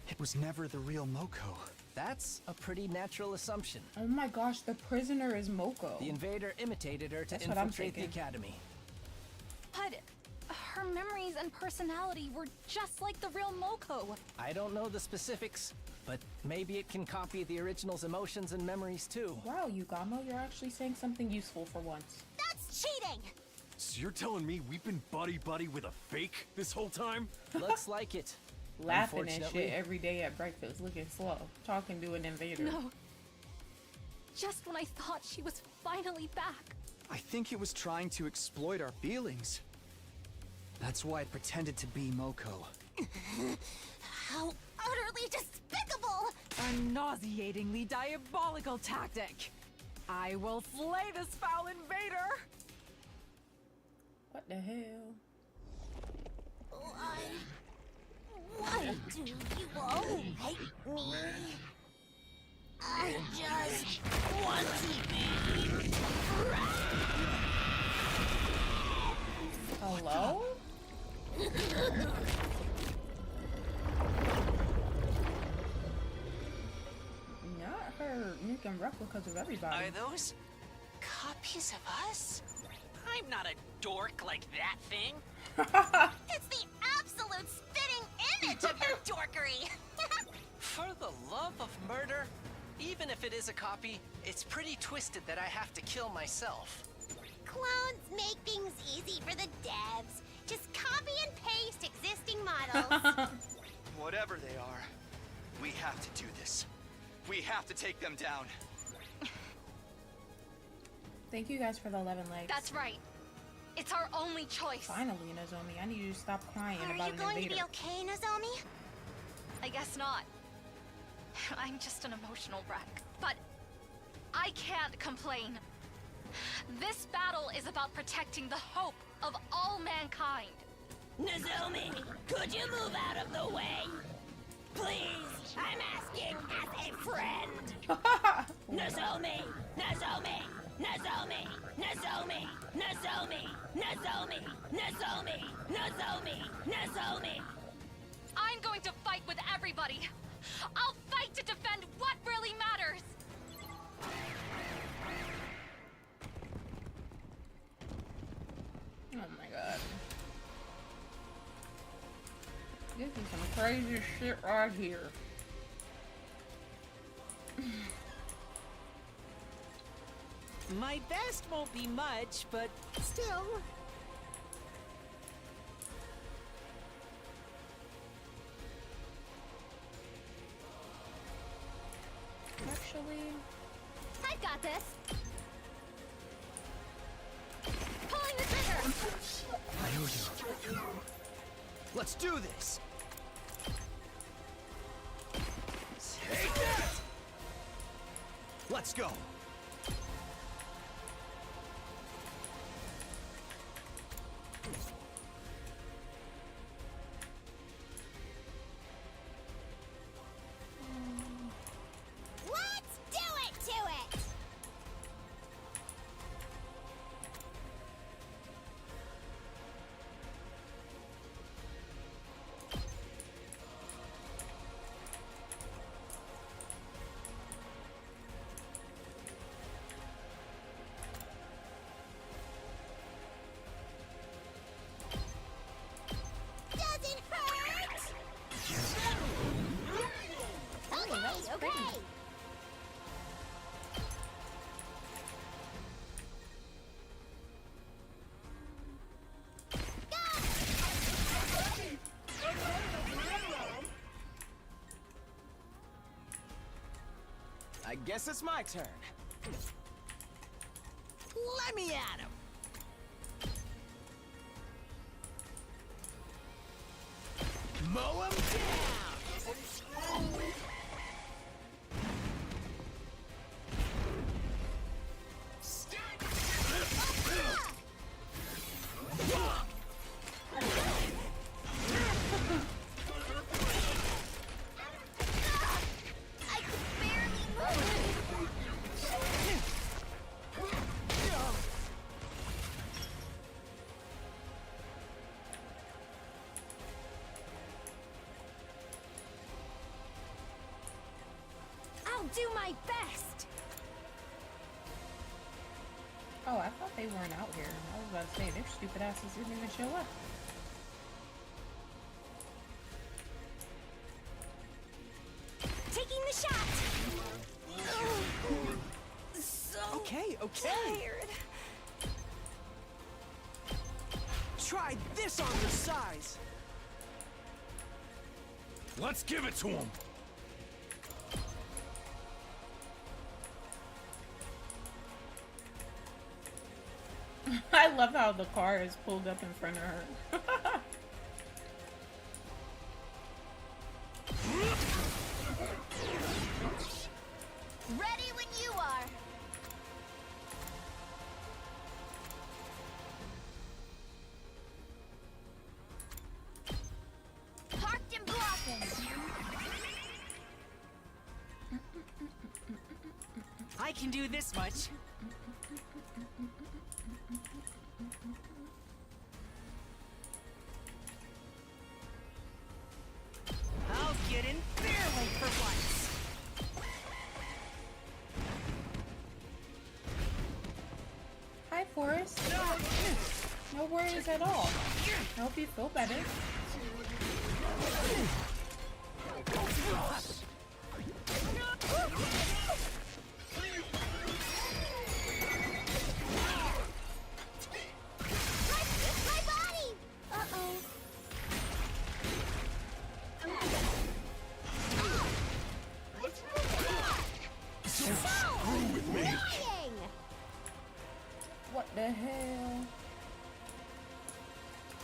It was never the real Moko. That's a pretty natural assumption. Oh my gosh, the prisoner is Moko. The invader imitated her to That's what I'm infiltrate the thinking. academy. But her memories and personality were just like the real Moko. I don't know the specifics, but maybe it can copy the original's emotions and memories too. Wow, Yugamo, you're actually saying something useful for once. That's cheating! So you're telling me we've been buddy-buddy with a fake this whole time? Looks like it. Laughing and shit Unfortunately. every day at breakfast, looking slow, talking to an invader. No. Just when I thought she was finally back. I think it was trying to exploit our feelings. That's why it pretended to be Moko. How utterly despicable! A nauseatingly diabolical tactic. I will slay this foul invader. What the hell? Why do you all hate me? I just want to be Hello? Not her making replicas of everybody. Are those copies of us? I'm not a dork like that thing. It's the absolute spitting image of your dorkery! For the love of murder, even if it is a copy, it's pretty twisted that I have to kill myself. Clones make things easy for the devs. Just copy and paste existing models. Whatever they are, we have to do this. We have to take them down. Thank you guys for the 11 likes. That's right. It's our only choice. Finally, Nozomi, I need you to stop crying Are about you an going to invader. be okay, Nozomi? I guess not. I'm just an emotional wreck. But I can't complain. This battle is about protecting the hope of all mankind. Nozomi, could you move out of the way? Please, I'm asking as a friend. Nozomi, Nozomi, Nozomi, Nozomi, Nozomi, Nozomi, Nozomi, Nozomi, Nozomi. I'm going to fight with everybody. I'll fight to defend what really matters. Oh my god. This is some crazy shit right here. My best won't be much, but still. Actually, I've got this. Pulling the trigger. I owe you. Let's do this! Take that! Let's go! I guess it's my turn. Let me at him! Mow him down! I could barely move. I'll do my best. Oh, I thought they weren't out here. I was about to say, their stupid asses didn't even show up. Taking the shot. So Okay. tired. Try this on your size! Let's give it to him. I love how the car is pulled up in front of her. Ready when you are. Parked and blocking. I can do this much. I'll get in barely for once. Hi, Forrest. No worries at all. I hope you feel better. My body. Uh-oh. Screw with me. Annoying. What the hell?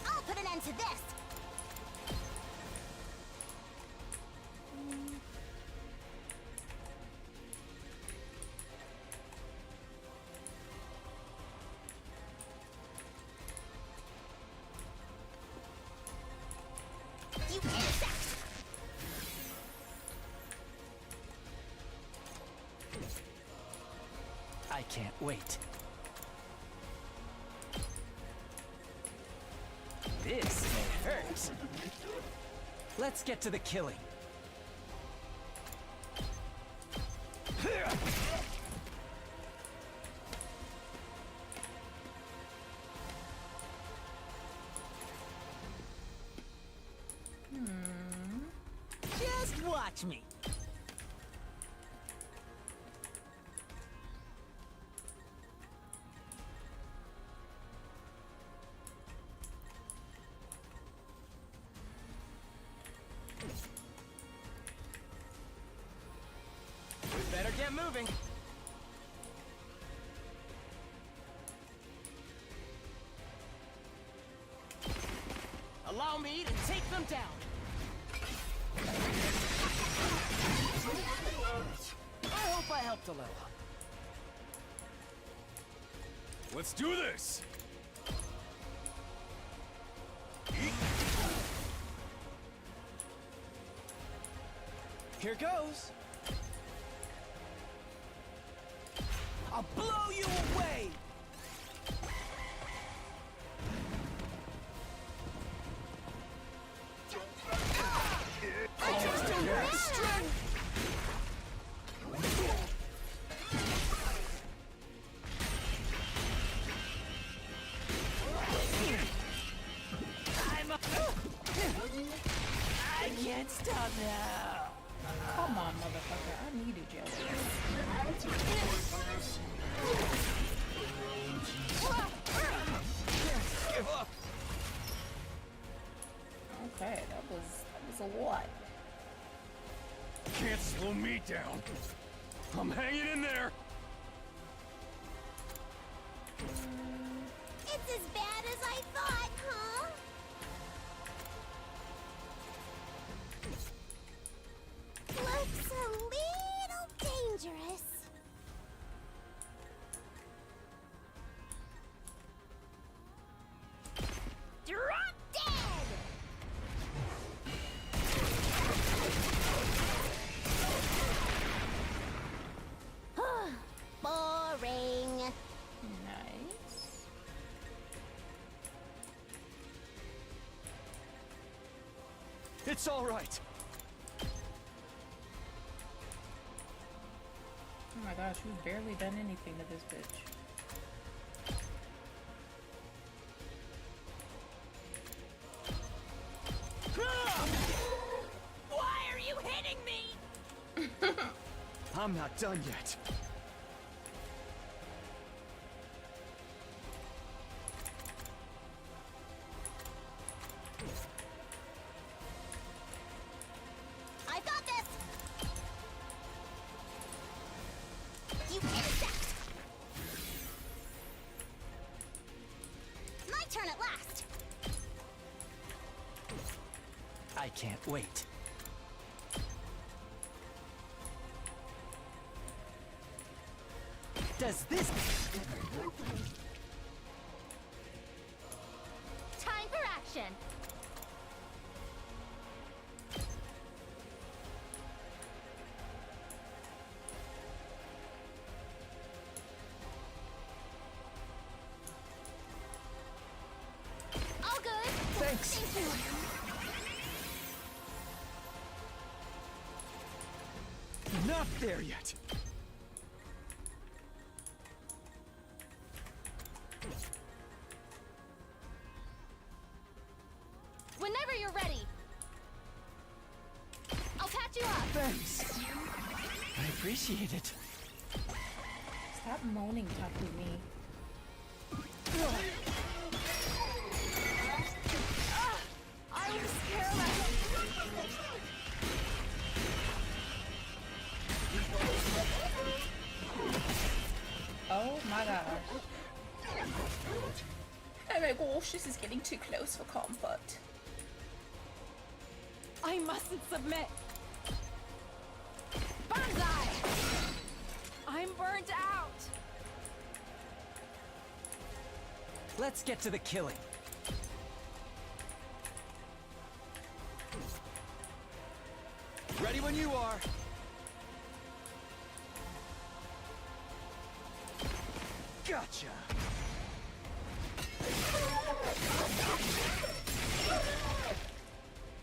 I'll put an end to this. You insect! I can't wait. This may hurt. Let's get to the killing. Just watch me. We better get moving. Allow me to take them down. I hope I helped a little. Let's do this. Here goes. I'll blow you away. I just don't have the strength. I can't stop now. Come on, motherfucker. I needed you. Okay, that was a lot. Can't slow me down. I'm hanging in there. It's as bad as I thought, huh? Looks a little dangerous. Drop dead! Boring. Nice. It's all right. Oh my gosh, we've barely done anything to this bitch. Why are you hitting me? I'm not done yet. I got this! You insect! My turn at last! I can't wait. Does this... Time for action. All good. Thanks. Thank you. Not there yet. Whenever you're ready. I'll patch you up. Thanks. I appreciate it. Stop moaning, Takumi. I was scared. Oh my gosh. Oh my gosh, this is getting too close for comfort. I mustn't submit. Banzai! I'm burnt out. Let's get to the killing. Ready when you are. Gotcha.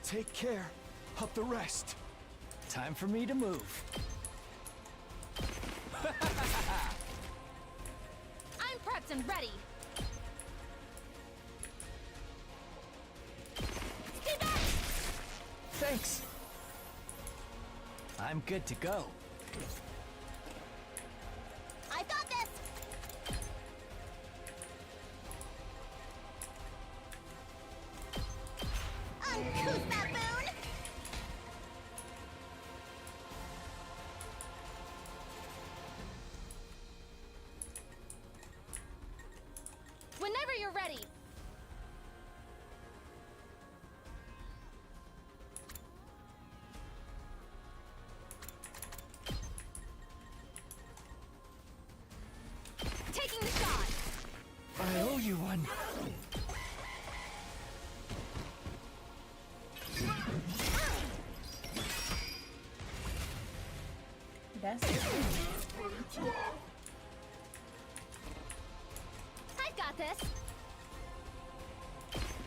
Take care of the rest. Time for me to move. I'm prepped and ready. Stay back! Thanks. I'm good to go. I got this! Uncouth baboon! Whenever you're ready. Taking the shot. I owe you one. That's it. I've got this.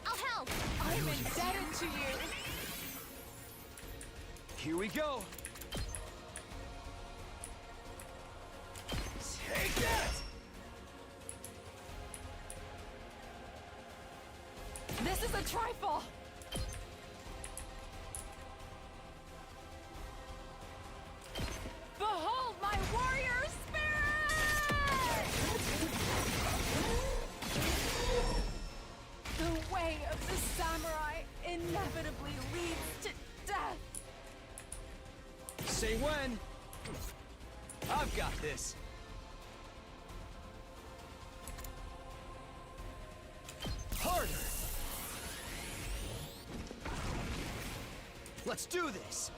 I'll help. I'm indebted to you. Here we go. Take that! This is a trifle. Behold my warrior spirit! The way of the samurai inevitably leads to death. Say when. I've got this. Harder. Let's do this.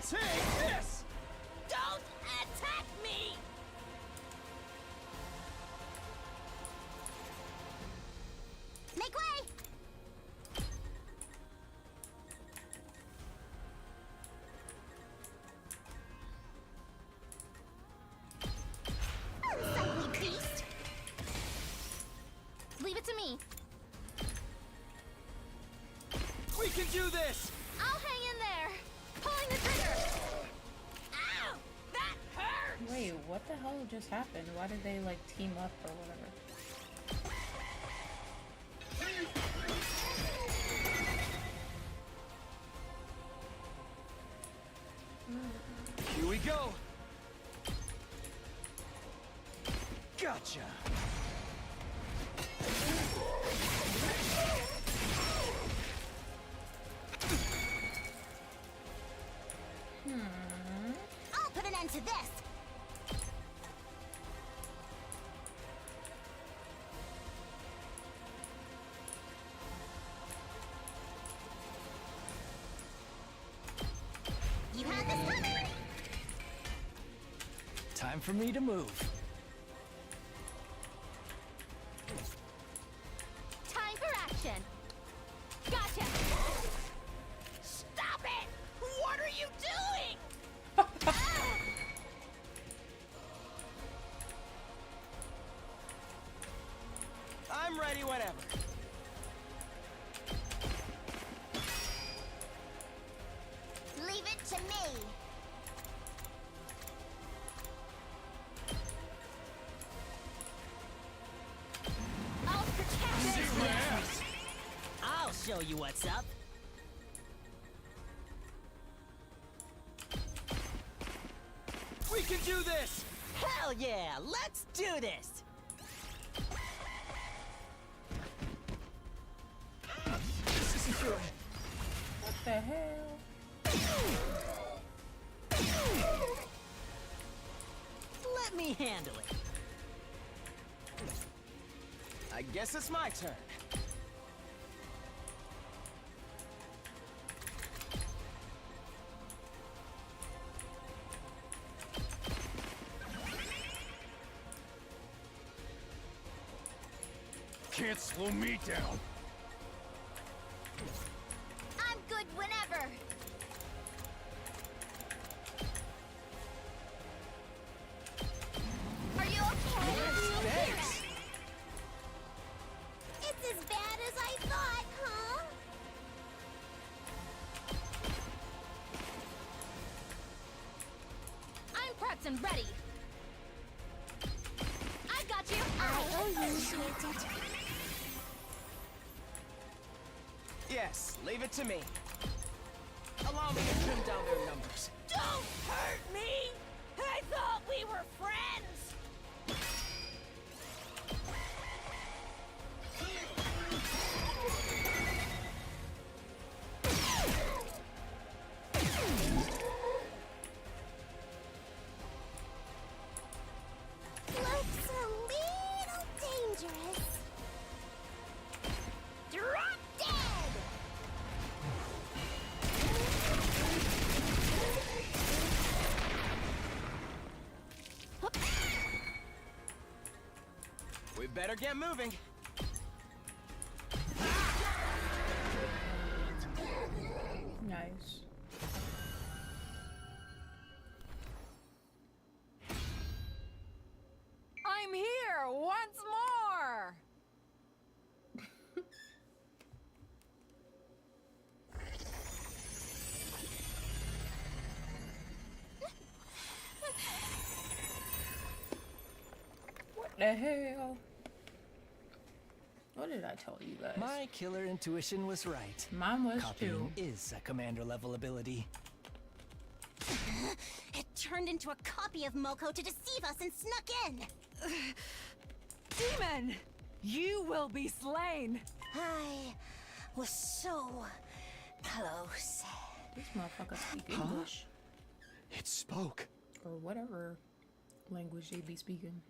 Take this! Don't attack me! Make way! Unsightly beast! Leave it to me. We can do this! I'll hang in there. Pulling the trigger. Ow! That hurt! Wait, what the hell just happened? Why did they like team up or whatever? Here we go. Gotcha. I'll put an end to this! You had this coming! Time for me to move. Time for action! Gotcha! Stop it! What are you doing? I'm ready whenever. Leave it to me! I'll protect this! I'll show you what's up. We can do this! Hell yeah, let's do this. This isn't good. What the hell? Let me handle it. I guess it's my turn. Can't slow me down. I'm good whenever! Are you okay? Thanks. It's as bad as I thought, huh? I'm prepped and ready. I got you. I appreciate it. Yes, leave it to me. Allow me to trim down their numbers. Don't hurt me! I thought we were friends! Looks a little dangerous. Drop dead! We better get moving. Nice. I'm here once more! What the hell? What did I tell you guys? My killer intuition was right. Mine was Copying too. is a commander level ability. It turned into a copy of Moko to deceive us and snuck in. Demon! You will be slain! I was so close. This motherfucker speak English. It spoke. Or whatever language they be speaking.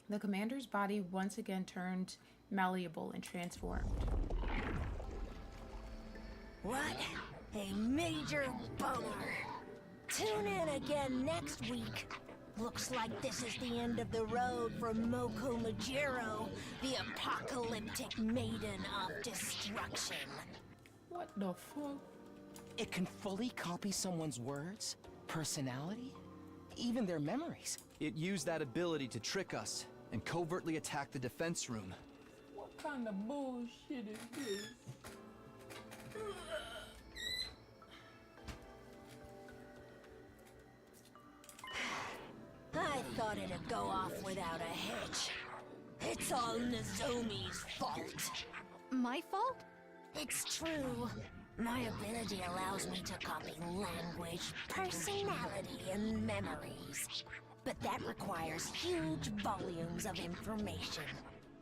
The commander's body once again turned malleable and transformed. What a major bummer. Tune in again next week. Looks like this is the end of the road for Moko Majiro, the apocalyptic maiden of destruction. What the fuck? It can fully copy someone's words, personality, even their memories. It used that ability to trick us and covertly attack the defense room. What kind of bullshit is this? I thought it'd go off without a hitch. It's all Nozomi's fault. My fault? It's true. My ability allows me to copy language, personality, and memories. But that requires huge volumes of information.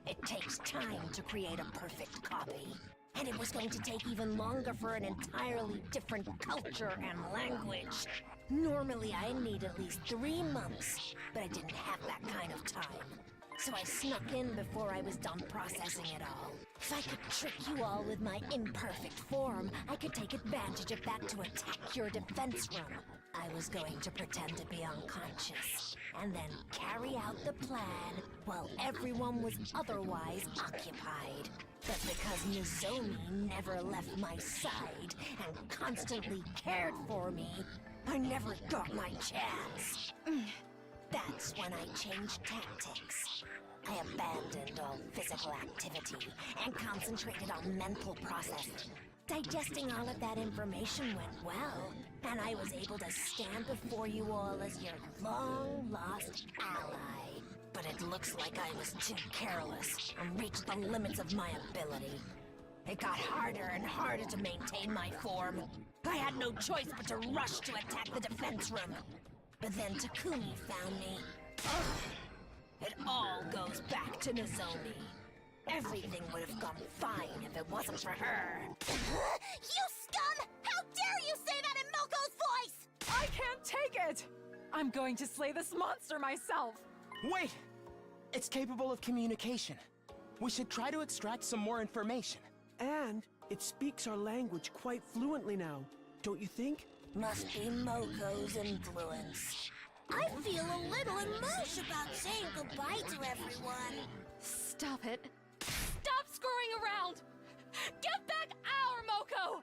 It takes time to create a perfect copy. And it was going to take even longer for an entirely different culture and language. Normally, I need at least 3 months, but I didn't have that kind of time. So I snuck in before I was done processing it all. If I could trick you all with my imperfect form, I could take advantage of that to attack your defense room. I was going to pretend to be unconscious, and then carry out the plan while everyone was otherwise occupied. But because Nozomi never left my side and constantly cared for me, I never got my chance. That's when I changed tactics. I abandoned all physical activity and concentrated on mental processing. Digesting all of that information went well, and I was able to stand before you all as your long-lost ally. But it looks like I was too careless and reached the limits of my ability. It got harder and harder to maintain my form. I had no choice but to rush to attack the defense room. But then Takumi found me. Ugh. It all goes back to Nozomi. Everything would have gone fine if it wasn't for her. You scum! How dare you say that in Moko's voice! I can't take it! I'm going to slay this monster myself! Wait! It's capable of communication. We should try to extract some more information. And it speaks our language quite fluently now, don't you think? Must be Moko's influence. I feel a little emotion about saying goodbye to everyone. Stop it. Stop screwing around! Get back our Moko!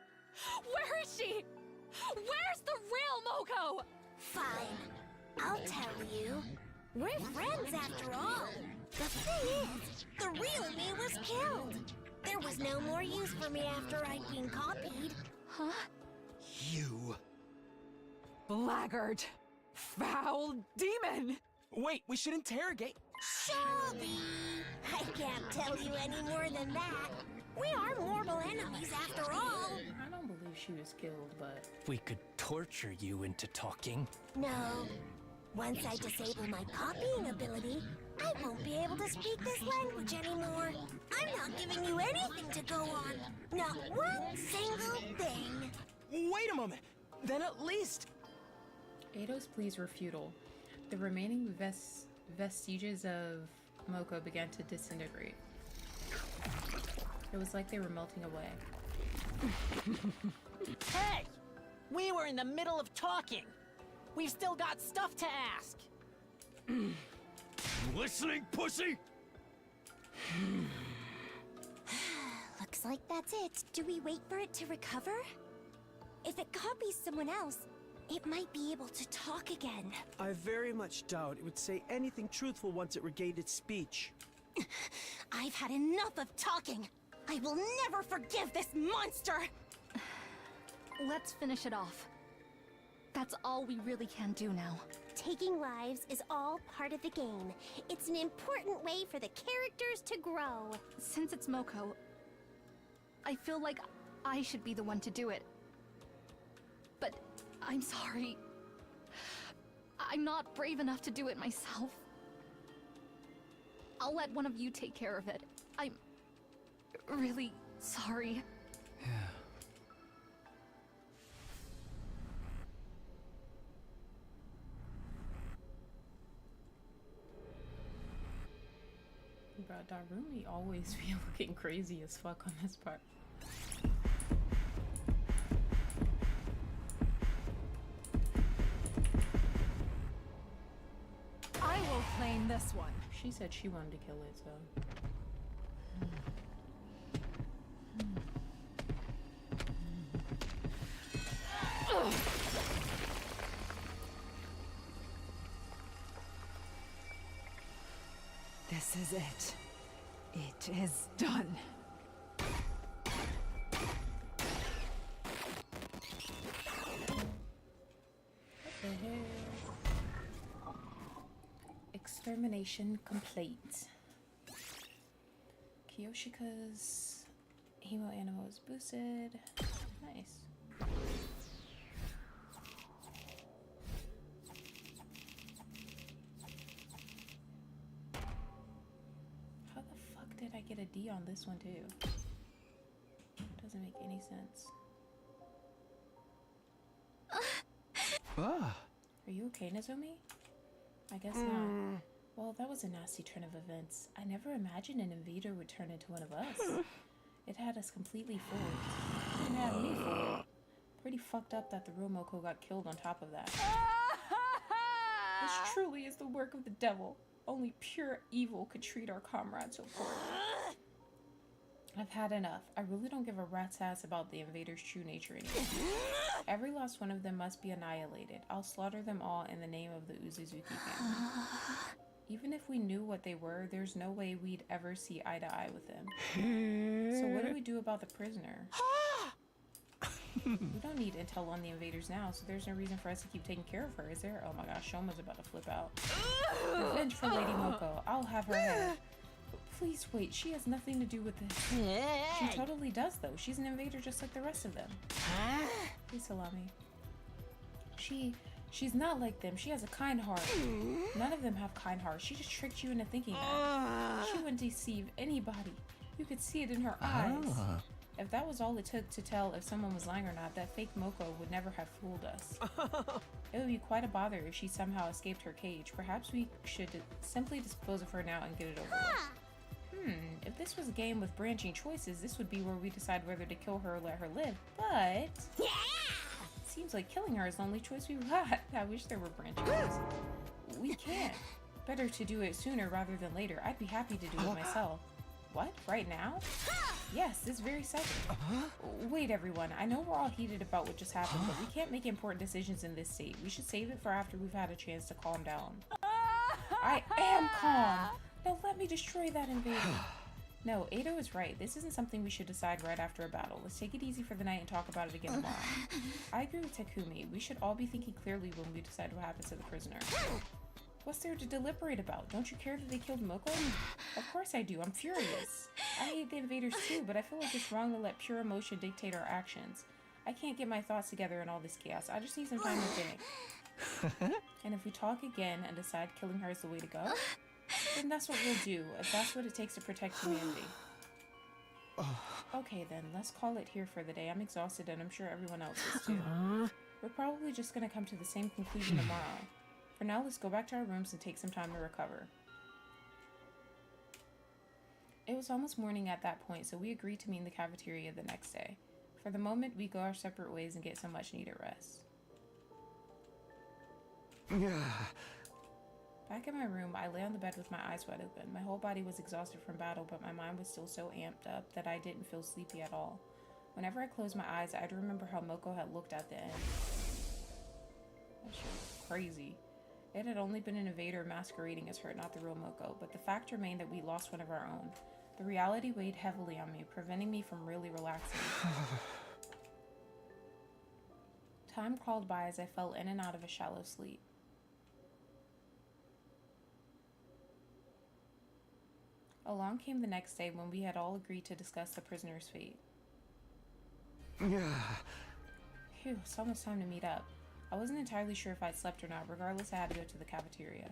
Where is she? Where's the real Moko? Fine. I'll tell you. We're friends after all. The thing is, the real me was killed. There was no more use for me after I'd been copied. Huh? You. Blackguard! Foul demon! Wait, we should interrogate. Shelby! I can't tell you any more than that. We are mortal enemies after all. I don't believe she was killed, but We could torture you into talking. No. Once I disable my copying ability, I won't be able to speak this language anymore. I'm not giving you anything to go on. Not one single thing. Wait a moment! Then at least... Eido's pleas were futile. The remaining vestiges of Moko began to disintegrate. It was like they were melting away. Hey! We were in the middle of talking. We've still got stuff to ask. Listening, pussy? Looks like that's it. Do we wait for it to recover? If it copies someone else, it might be able to talk again. I very much doubt it would say anything truthful once it regained its speech. I've had enough of talking. I will never forgive this monster! Let's finish it off. That's all we really can do now. Taking lives is all part of the game. It's an important way for the characters to grow. Since it's Moko, I feel like I should be the one to do it. But I'm sorry. I'm not brave enough to do it myself. I'll let one of you take care of it. I'm really sorry. Bro, Darumi always be looking crazy as fuck on this part. I will claim this one. She said she wanted to kill it, so. This is it. It is done. What the hell? Extermination complete. Kiyoshika's Hemo Animo is boosted. Nice. How the fuck did I get a D on this one too? Doesn't make any sense. Ah. Are you okay, Nozomi? I guess not. Well, that was a nasty turn of events. I never imagined an invader would turn into one of us. It had us completely fooled. It had me fooled. Pretty fucked up that the real Moko got killed on top of that. This truly is the work of the devil. Only pure evil could treat our comrades so poorly. I've had enough. I really don't give a rat's ass about the invaders' true nature anymore. Every last one of them must be annihilated. I'll slaughter them all in the name of the Uzuzuki family. Even if we knew what they were, there's no way we'd ever see eye to eye with them. So what do we do about the prisoner? We don't need intel on the invaders now, so there's no reason for us to keep taking care of her, is there? Oh my gosh, Shoma's about to flip out. Revenge for Lady Moko. I'll have her head. Please wait, she has nothing to do with this. She totally does though. She's an invader just like the rest of them. Please, Salami. She's not like them. She has a kind heart. None of them have kind hearts. She just tricked you into thinking that. She wouldn't deceive anybody. You could see it in her eyes. If that was all it took to tell if someone was lying or not, that fake Moko would never have fooled us. It would be quite a bother if she somehow escaped her cage. Perhaps we should simply dispose of her now and get it over with. If this was a game with branching choices, this would be where we decide whether to kill her or let her live. But seems like killing her is the only choice we've got. I wish there were branching choices. We can't. Better to do it sooner rather than later. I'd be happy to do it myself. What? Right now? Yes, this very second. Wait, everyone. I know we're all heated about what just happened, but we can't make important decisions in this state. We should save it for after we've had a chance to calm down. I am calm. Now let me destroy that invader. No, Ado is right. This isn't something we should decide right after a battle. Let's take it easy for the night and talk about it again tomorrow. I agree with Takumi. We should all be thinking clearly when we decide what happens to the prisoner. What's there to deliberate about? Don't you care that they killed Moko? Of course I do. I'm furious. I hate the invaders too, but I feel like it's wrong to let pure emotion dictate our actions. I can't get my thoughts together in all this chaos. I just need some time to think. And if we talk again and decide killing her is the way to go, then that's what we'll do, if that's what it takes to protect humanity. Okay then, let's call it here for the day. I'm exhausted and I'm sure everyone else is too. We're probably just gonna come to the same conclusion tomorrow. For now, let's go back to our rooms and take some time to recover. It was almost morning at that point, so we agreed to meet in the cafeteria the next day. For the moment, we go our separate ways and get some much needed rest. Back in my room, I lay on the bed with my eyes wide open. My whole body was exhausted from battle, but my mind was still so amped up that I didn't feel sleepy at all. Whenever I closed my eyes, I'd remember how Moko had looked at the end. That shit was crazy. It had only been an invader masquerading as her, not the real Moko, but the fact remained that we lost one of our own. The reality weighed heavily on me, preventing me from really relaxing. Time crawled by as I fell in and out of a shallow sleep. Along came the next day when we had all agreed to discuss the prisoner's fate. Phew, it's almost time to meet up. I wasn't entirely sure if I'd slept or not. Regardless, I had to go to the cafeteria.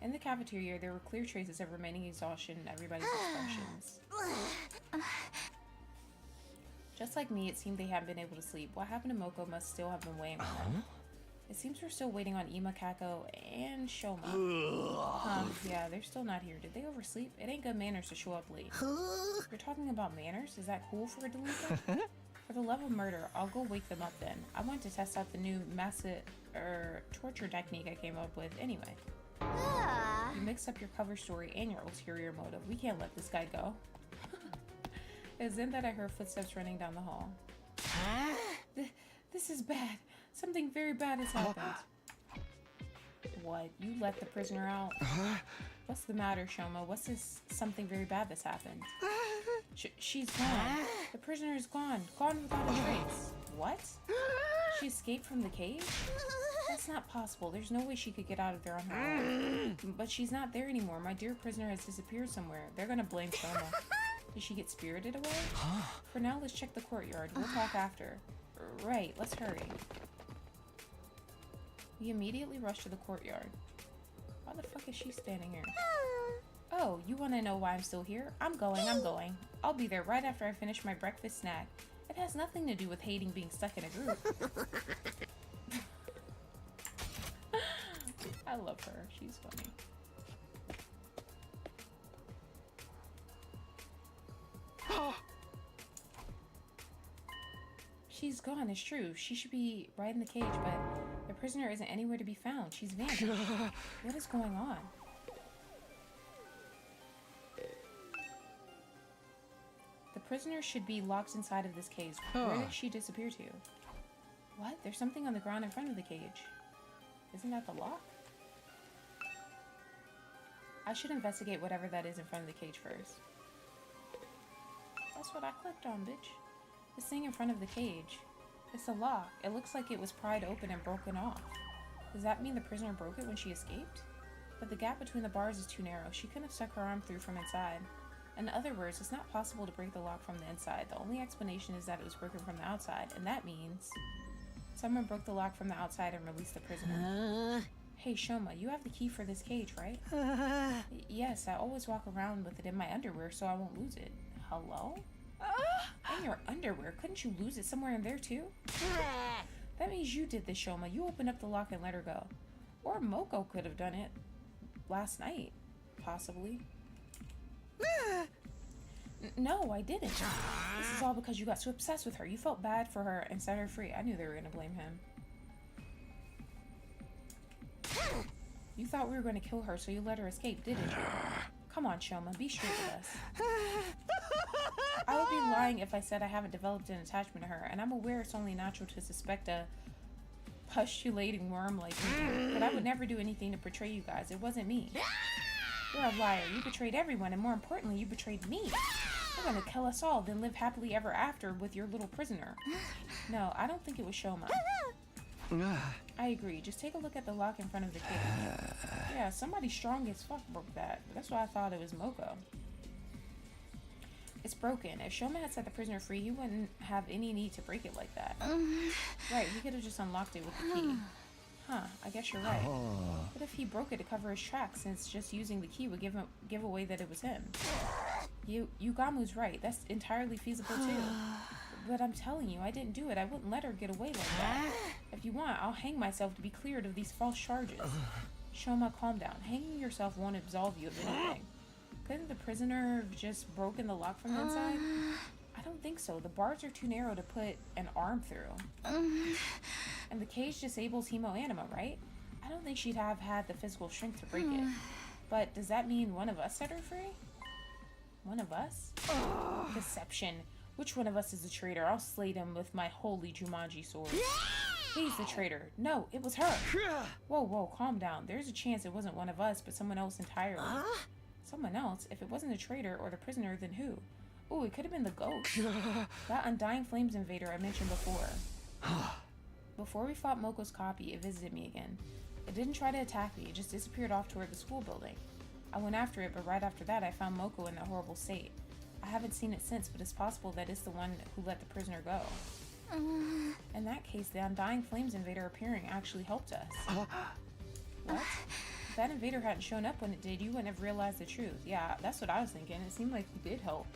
In the cafeteria, there were clear traces of remaining exhaustion in everybody's expressions. Just like me, it seemed they hadn't been able to sleep. What happened to Moko must still have been weighing on them. It seems we're still waiting on Ima, Kako, and Shoma. Yeah, they're still not here. Did they oversleep? It ain't good manners to show up late. You're talking about manners? Is that cool for a delinquent? For the love of murder, I'll go wake them up then. I want to test out the new torture technique I came up with anyway. You mixed up your cover story and your ulterior motive. We can't let this guy go. It was then that I heard footsteps running down the hall. This is bad. Something very bad has happened. What? You let the prisoner out? What's the matter, Shoma? What's this something very bad that's happened? She's gone. The prisoner is gone. Gone without a trace. What? She escaped from the cage? That's not possible. There's no way she could get out of there on her own. But she's not there anymore. My dear prisoner has disappeared somewhere. They're gonna blame Shoma. Did she get spirited away? For now, let's check the courtyard. We'll talk after. Right, let's hurry. We immediately rushed to the courtyard. Why the fuck is she standing here? Oh, you want to know why I'm still here? I'm going. I'll be there right after I finish my breakfast snack. It has nothing to do with hating being stuck in a group. I love her. She's funny. She's gone, it's true. She should be right in the cage, but the prisoner isn't anywhere to be found. She's vanished. What is going on? The prisoner should be locked inside of this cage. Where did she disappear to? What? There's something on the ground in front of the cage. Isn't that the lock? I should investigate whatever that is in front of the cage first. That's what I clicked on, bitch. This thing in front of the cage. It's a lock. It looks like it was pried open and broken off. Does that mean the prisoner broke it when she escaped? But the gap between the bars is too narrow. She couldn't have stuck her arm through from inside. In other words, it's not possible to break the lock from the inside. The only explanation is that it was broken from the outside, and that means someone broke the lock from the outside and released the prisoner. Hey, Shoma, you have the key for this cage, right? Yes, I always walk around with it in my underwear so I won't lose it. Hello? In your underwear? Couldn't you lose it somewhere in there too? That means you did this, Shoma. You opened up the lock and let her go. Or Moko could have done it last night, possibly. No, I didn't. This is all because you got so obsessed with her. You felt bad for her and set her free. I knew they were going to blame him. You thought we were going to kill her, so you let her escape, didn't you? Come on, Shoma, be straight with us. I would be lying if I said I haven't developed an attachment to her, and I'm aware it's only natural to suspect a postulating worm like me, but I would never do anything to betray you guys. It wasn't me. You're a liar. You betrayed everyone, and more importantly, you betrayed me. You're gonna kill us all, then live happily ever after with your little prisoner. No, I don't think it was Shoma. I agree. Just take a look at the lock in front of the cage. Yeah, somebody strong as fuck broke that. That's why I thought it was Moko. It's broken. If Shoma had set the prisoner free, he wouldn't have any need to break it like that. Right, he could have just unlocked it with the key. Huh, I guess you're right. What if he broke it to cover his tracks, since just using the key would give away that it was him? Yugamu's right. That's entirely feasible too. But I'm telling you, I didn't do it. I wouldn't let her get away like that. If you want, I'll hang myself to be cleared of these false charges. Shoma, calm down. Hanging yourself won't absolve you of anything. Couldn't the prisoner have just broken the lock from the inside? I don't think so. The bars are too narrow to put an arm through. And the cage disables hemo-anima, right? I don't think she'd have had the physical strength to break it. But does that mean one of us set her free? One of us? Deception. Which one of us is the traitor? I'll slay them with my holy Jumanji sword. He's the traitor. No, it was her. Whoa, calm down. There's a chance it wasn't one of us, but someone else entirely. Someone else? If it wasn't the traitor or the prisoner, then who? Ooh, it could have been the ghost. That Undying Flames invader I mentioned before. Before we fought Moko's copy, it visited me again. It didn't try to attack me, it just disappeared off toward the school building. I went after it, but right after that I found Moko in that horrible state. I haven't seen it since, but it's possible that it's the one who let the prisoner go. In that case, the Undying Flames invader appearing actually helped us. What? If that invader hadn't shown up when it did, you wouldn't have realized the truth. Yeah, that's what I was thinking. It seemed like he did help.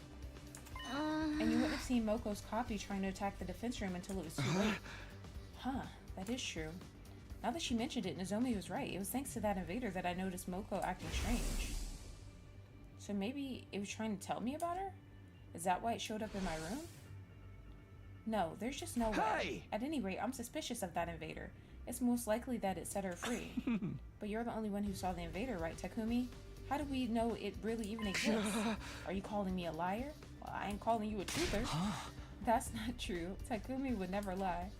And you wouldn't have seen Moko's copy trying to attack the defense room until it was too late. Huh, that is true. Now that she mentioned it, Nozomi was right. It was thanks to that invader that I noticed Moko acting strange. So maybe it was trying to tell me about her? Is that why it showed up in my room? No, there's just no way. Hey! At any rate, I'm suspicious of that invader. It's most likely that it set her free. But you're the only one who saw the invader, right, Takumi? How do we know it really even exists? Are you calling me a liar? Well, I ain't calling you a truther. That's not true. Takumi would never lie.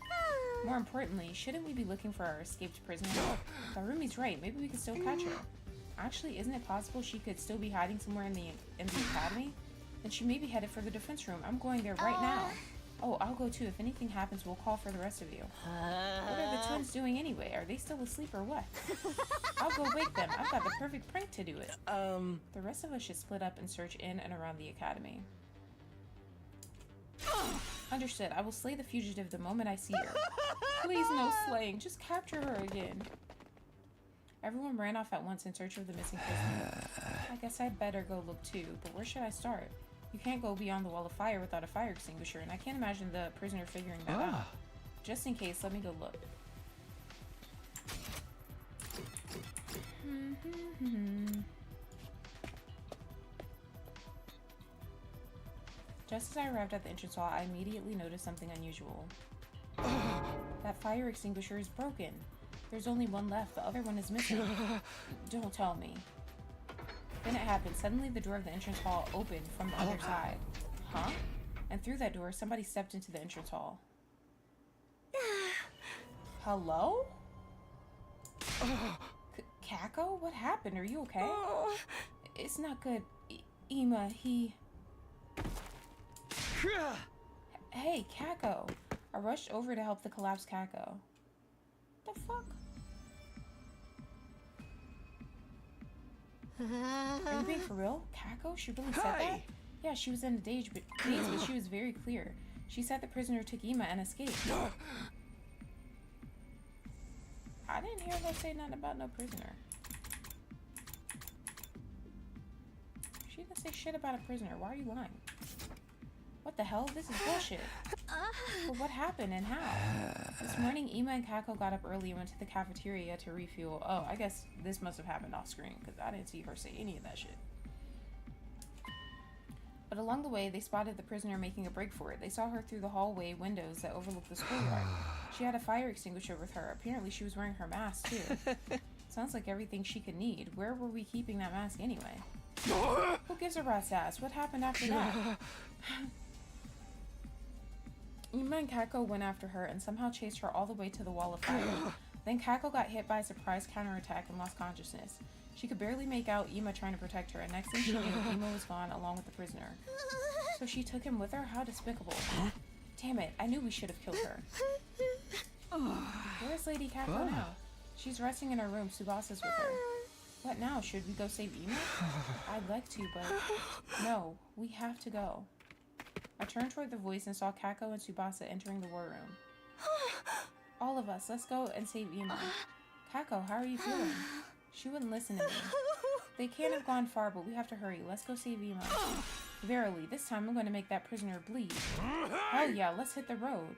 More importantly, shouldn't we be looking for our escaped prisoner? Tarumi's right. Maybe we could still catch her. Actually, isn't it possible she could still be hiding somewhere in the academy? Then she may be headed for the defense room. I'm going there right now. Oh, I'll go too. If anything happens, we'll call for the rest of you. What are the twins doing anyway? Are they still asleep or what? I'll go wake them. I've got the perfect prank to do it. The rest of us should split up and search in and around the academy. Understood. I will slay the fugitive the moment I see her. Please, no slaying. Just capture her again. Everyone ran off at once in search of the missing prisoner. I guess I'd better go look too, but where should I start? You can't go beyond the wall of fire without a fire extinguisher, and I can't imagine the prisoner figuring that out. Just in case, let me go look. Just as I arrived at the entrance hall, I immediately noticed something unusual. That fire extinguisher is broken. There's only one left. The other one is missing. Don't tell me. Then it happened. Suddenly the door of the entrance hall opened from the other side. Huh? And through that door, somebody stepped into the entrance hall. Hello? Kako? What happened? Are you okay? It's not good. Ima, he... Hey, Kako. I rushed over to help the collapsed Kako. The fuck? Are you being for real? Kako? She really said that? Yeah, she was in a daze, but she was very clear. She said the prisoner took Ima and escaped. I didn't hear her say nothing about no prisoner. She didn't say shit about a prisoner. Why are you lying? What the hell? This is bullshit. But what happened and how? This morning, Ima and Kako got up early and went to the cafeteria to refuel. Oh, I guess this must have happened off screen because I didn't see her say any of that shit. But along the way, they spotted the prisoner making a break for it. They saw her through the hallway windows that overlooked the schoolyard. She had a fire extinguisher with her. Apparently, she was wearing her mask, too. Sounds like everything she could need. Where were we keeping that mask anyway? Who gives a rat's ass? What happened after that? Ima and Kako went after her and somehow chased her all the way to the wall of fire. Then Kako got hit by a surprise counterattack and lost consciousness. She could barely make out Ima trying to protect her, and next thing she knew, Ima was gone along with the prisoner. So she took him with her? How despicable. Damn it, I knew we should have killed her. Where's Lady Kako now? She's resting in her room. Tsubasa's with her. What now? Should we go save Ima? I'd like to, but no, we have to go. I turned toward the voice and saw Kako and Tsubasa entering the war room. All of us, let's go and save Ima. Kako, how are you feeling? She wouldn't listen to me. They can't have gone far, but we have to hurry. Let's go save Ima. Verily, this time I'm going to make that prisoner bleed. Hell yeah, let's hit the road.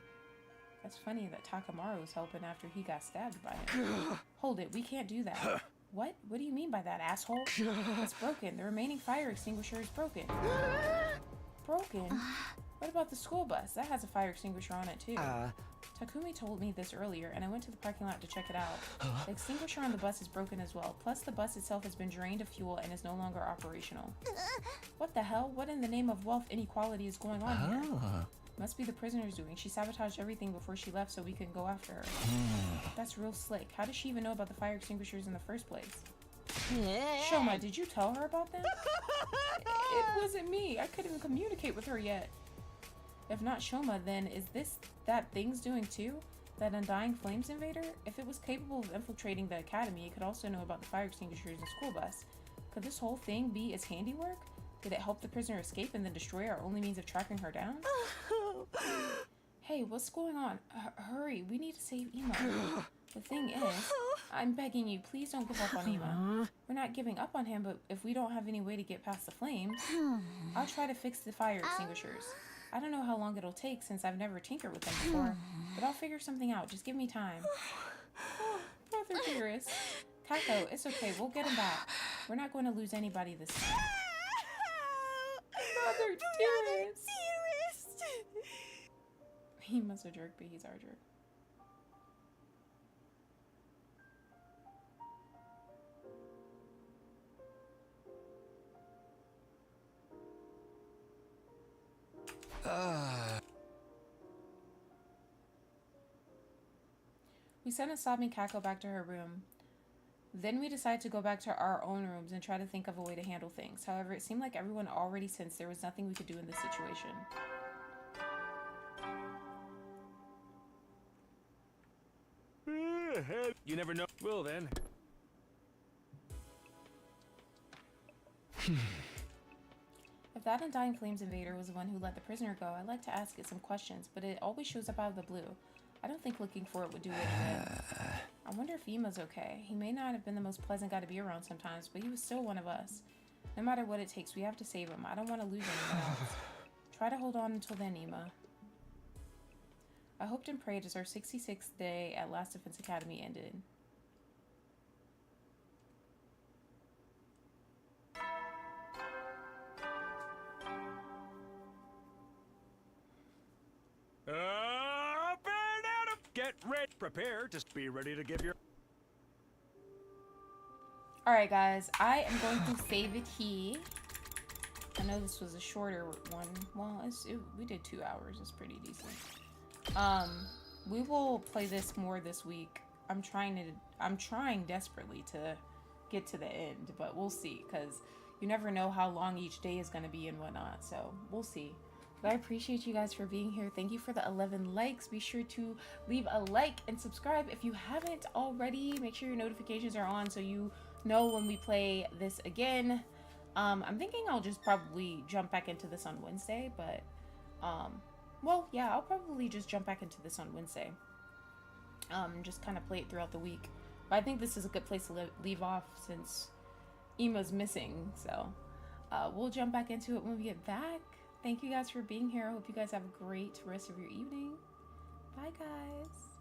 That's funny that Takamaru was helping after he got stabbed by him. Hold it, we can't do that. What? What do you mean by that, asshole? It's broken. The remaining fire extinguisher is broken. Broken? What about the school bus? That has a fire extinguisher on it, too. Takumi told me this earlier, and I went to the parking lot to check it out. The extinguisher on the bus is broken as well. Plus, the bus itself has been drained of fuel and is no longer operational. What the hell? What in the name of wealth inequality is going on here? Must be the prisoner's doing. She sabotaged everything before she left so we can go after her. That's real slick. How does she even know about the fire extinguishers in the first place? Shoma, did you tell her about them? It wasn't me. I couldn't even communicate with her yet. If not Shoma, then is this that thing's doing too? That Undying Flames invader? If it was capable of infiltrating the academy, it could also know about the fire extinguishers and school bus. Could this whole thing be its handiwork? Did it help the prisoner escape and then destroy our only means of tracking her down? Hey, Hey, what's going on? Hurry, we need to save Emo. The thing is, I'm begging you, please don't give up on Emo. We're not giving up on him, but if we don't have any way to get past the flames, I'll try to fix the fire extinguishers. I don't know how long it'll take since I've never tinkered with them before, but I'll figure something out. Just give me time. Oh, Mother dearest. Kako, it's okay. We'll get him back. We're not going to lose anybody this time. Mother dearest. He must a jerk, but he's our jerk. We sent Asami and Kako back to her room. Then we decided to go back to our own rooms and try to think of a way to handle things. However, it seemed like everyone already sensed there was nothing we could do in this situation. You never know. Well then. If that Undying Flames invader was the one who let the prisoner go, I'd like to ask it some questions, but it always shows up out of the blue. I don't think looking for it would do any good. I wonder if Ima's okay. He may not have been the most pleasant guy to be around sometimes, but he was still one of us. No matter what it takes, we have to save him. I don't want to lose anyone else. Try to hold on until then, Ima. I hoped and prayed as our 66th day at Last Defense Academy ended. Get ready. Prepare to be ready to give your... Alright guys, I am going to save it here. I know this was a shorter one. Well, we did 2 hours. It's pretty decent. We will play this more this week. I'm trying desperately to get to the end, but we'll see, because you never know how long each day is going to be and whatnot, so we'll see. But I appreciate you guys for being here. Thank you for the 11 likes. Be sure to leave a like and subscribe if you haven't already. Make sure your notifications are on so you know when we play this again. I'm thinking I'll just probably jump back into this on Wednesday, but well, yeah, I'll probably just jump back into this on Wednesday. Just kind of play it throughout the week. But I think this is a good place to leave off since Ima's missing, so we'll jump back into it when we get back. Thank you guys for being here. I hope you guys have a great rest of your evening. Bye, guys.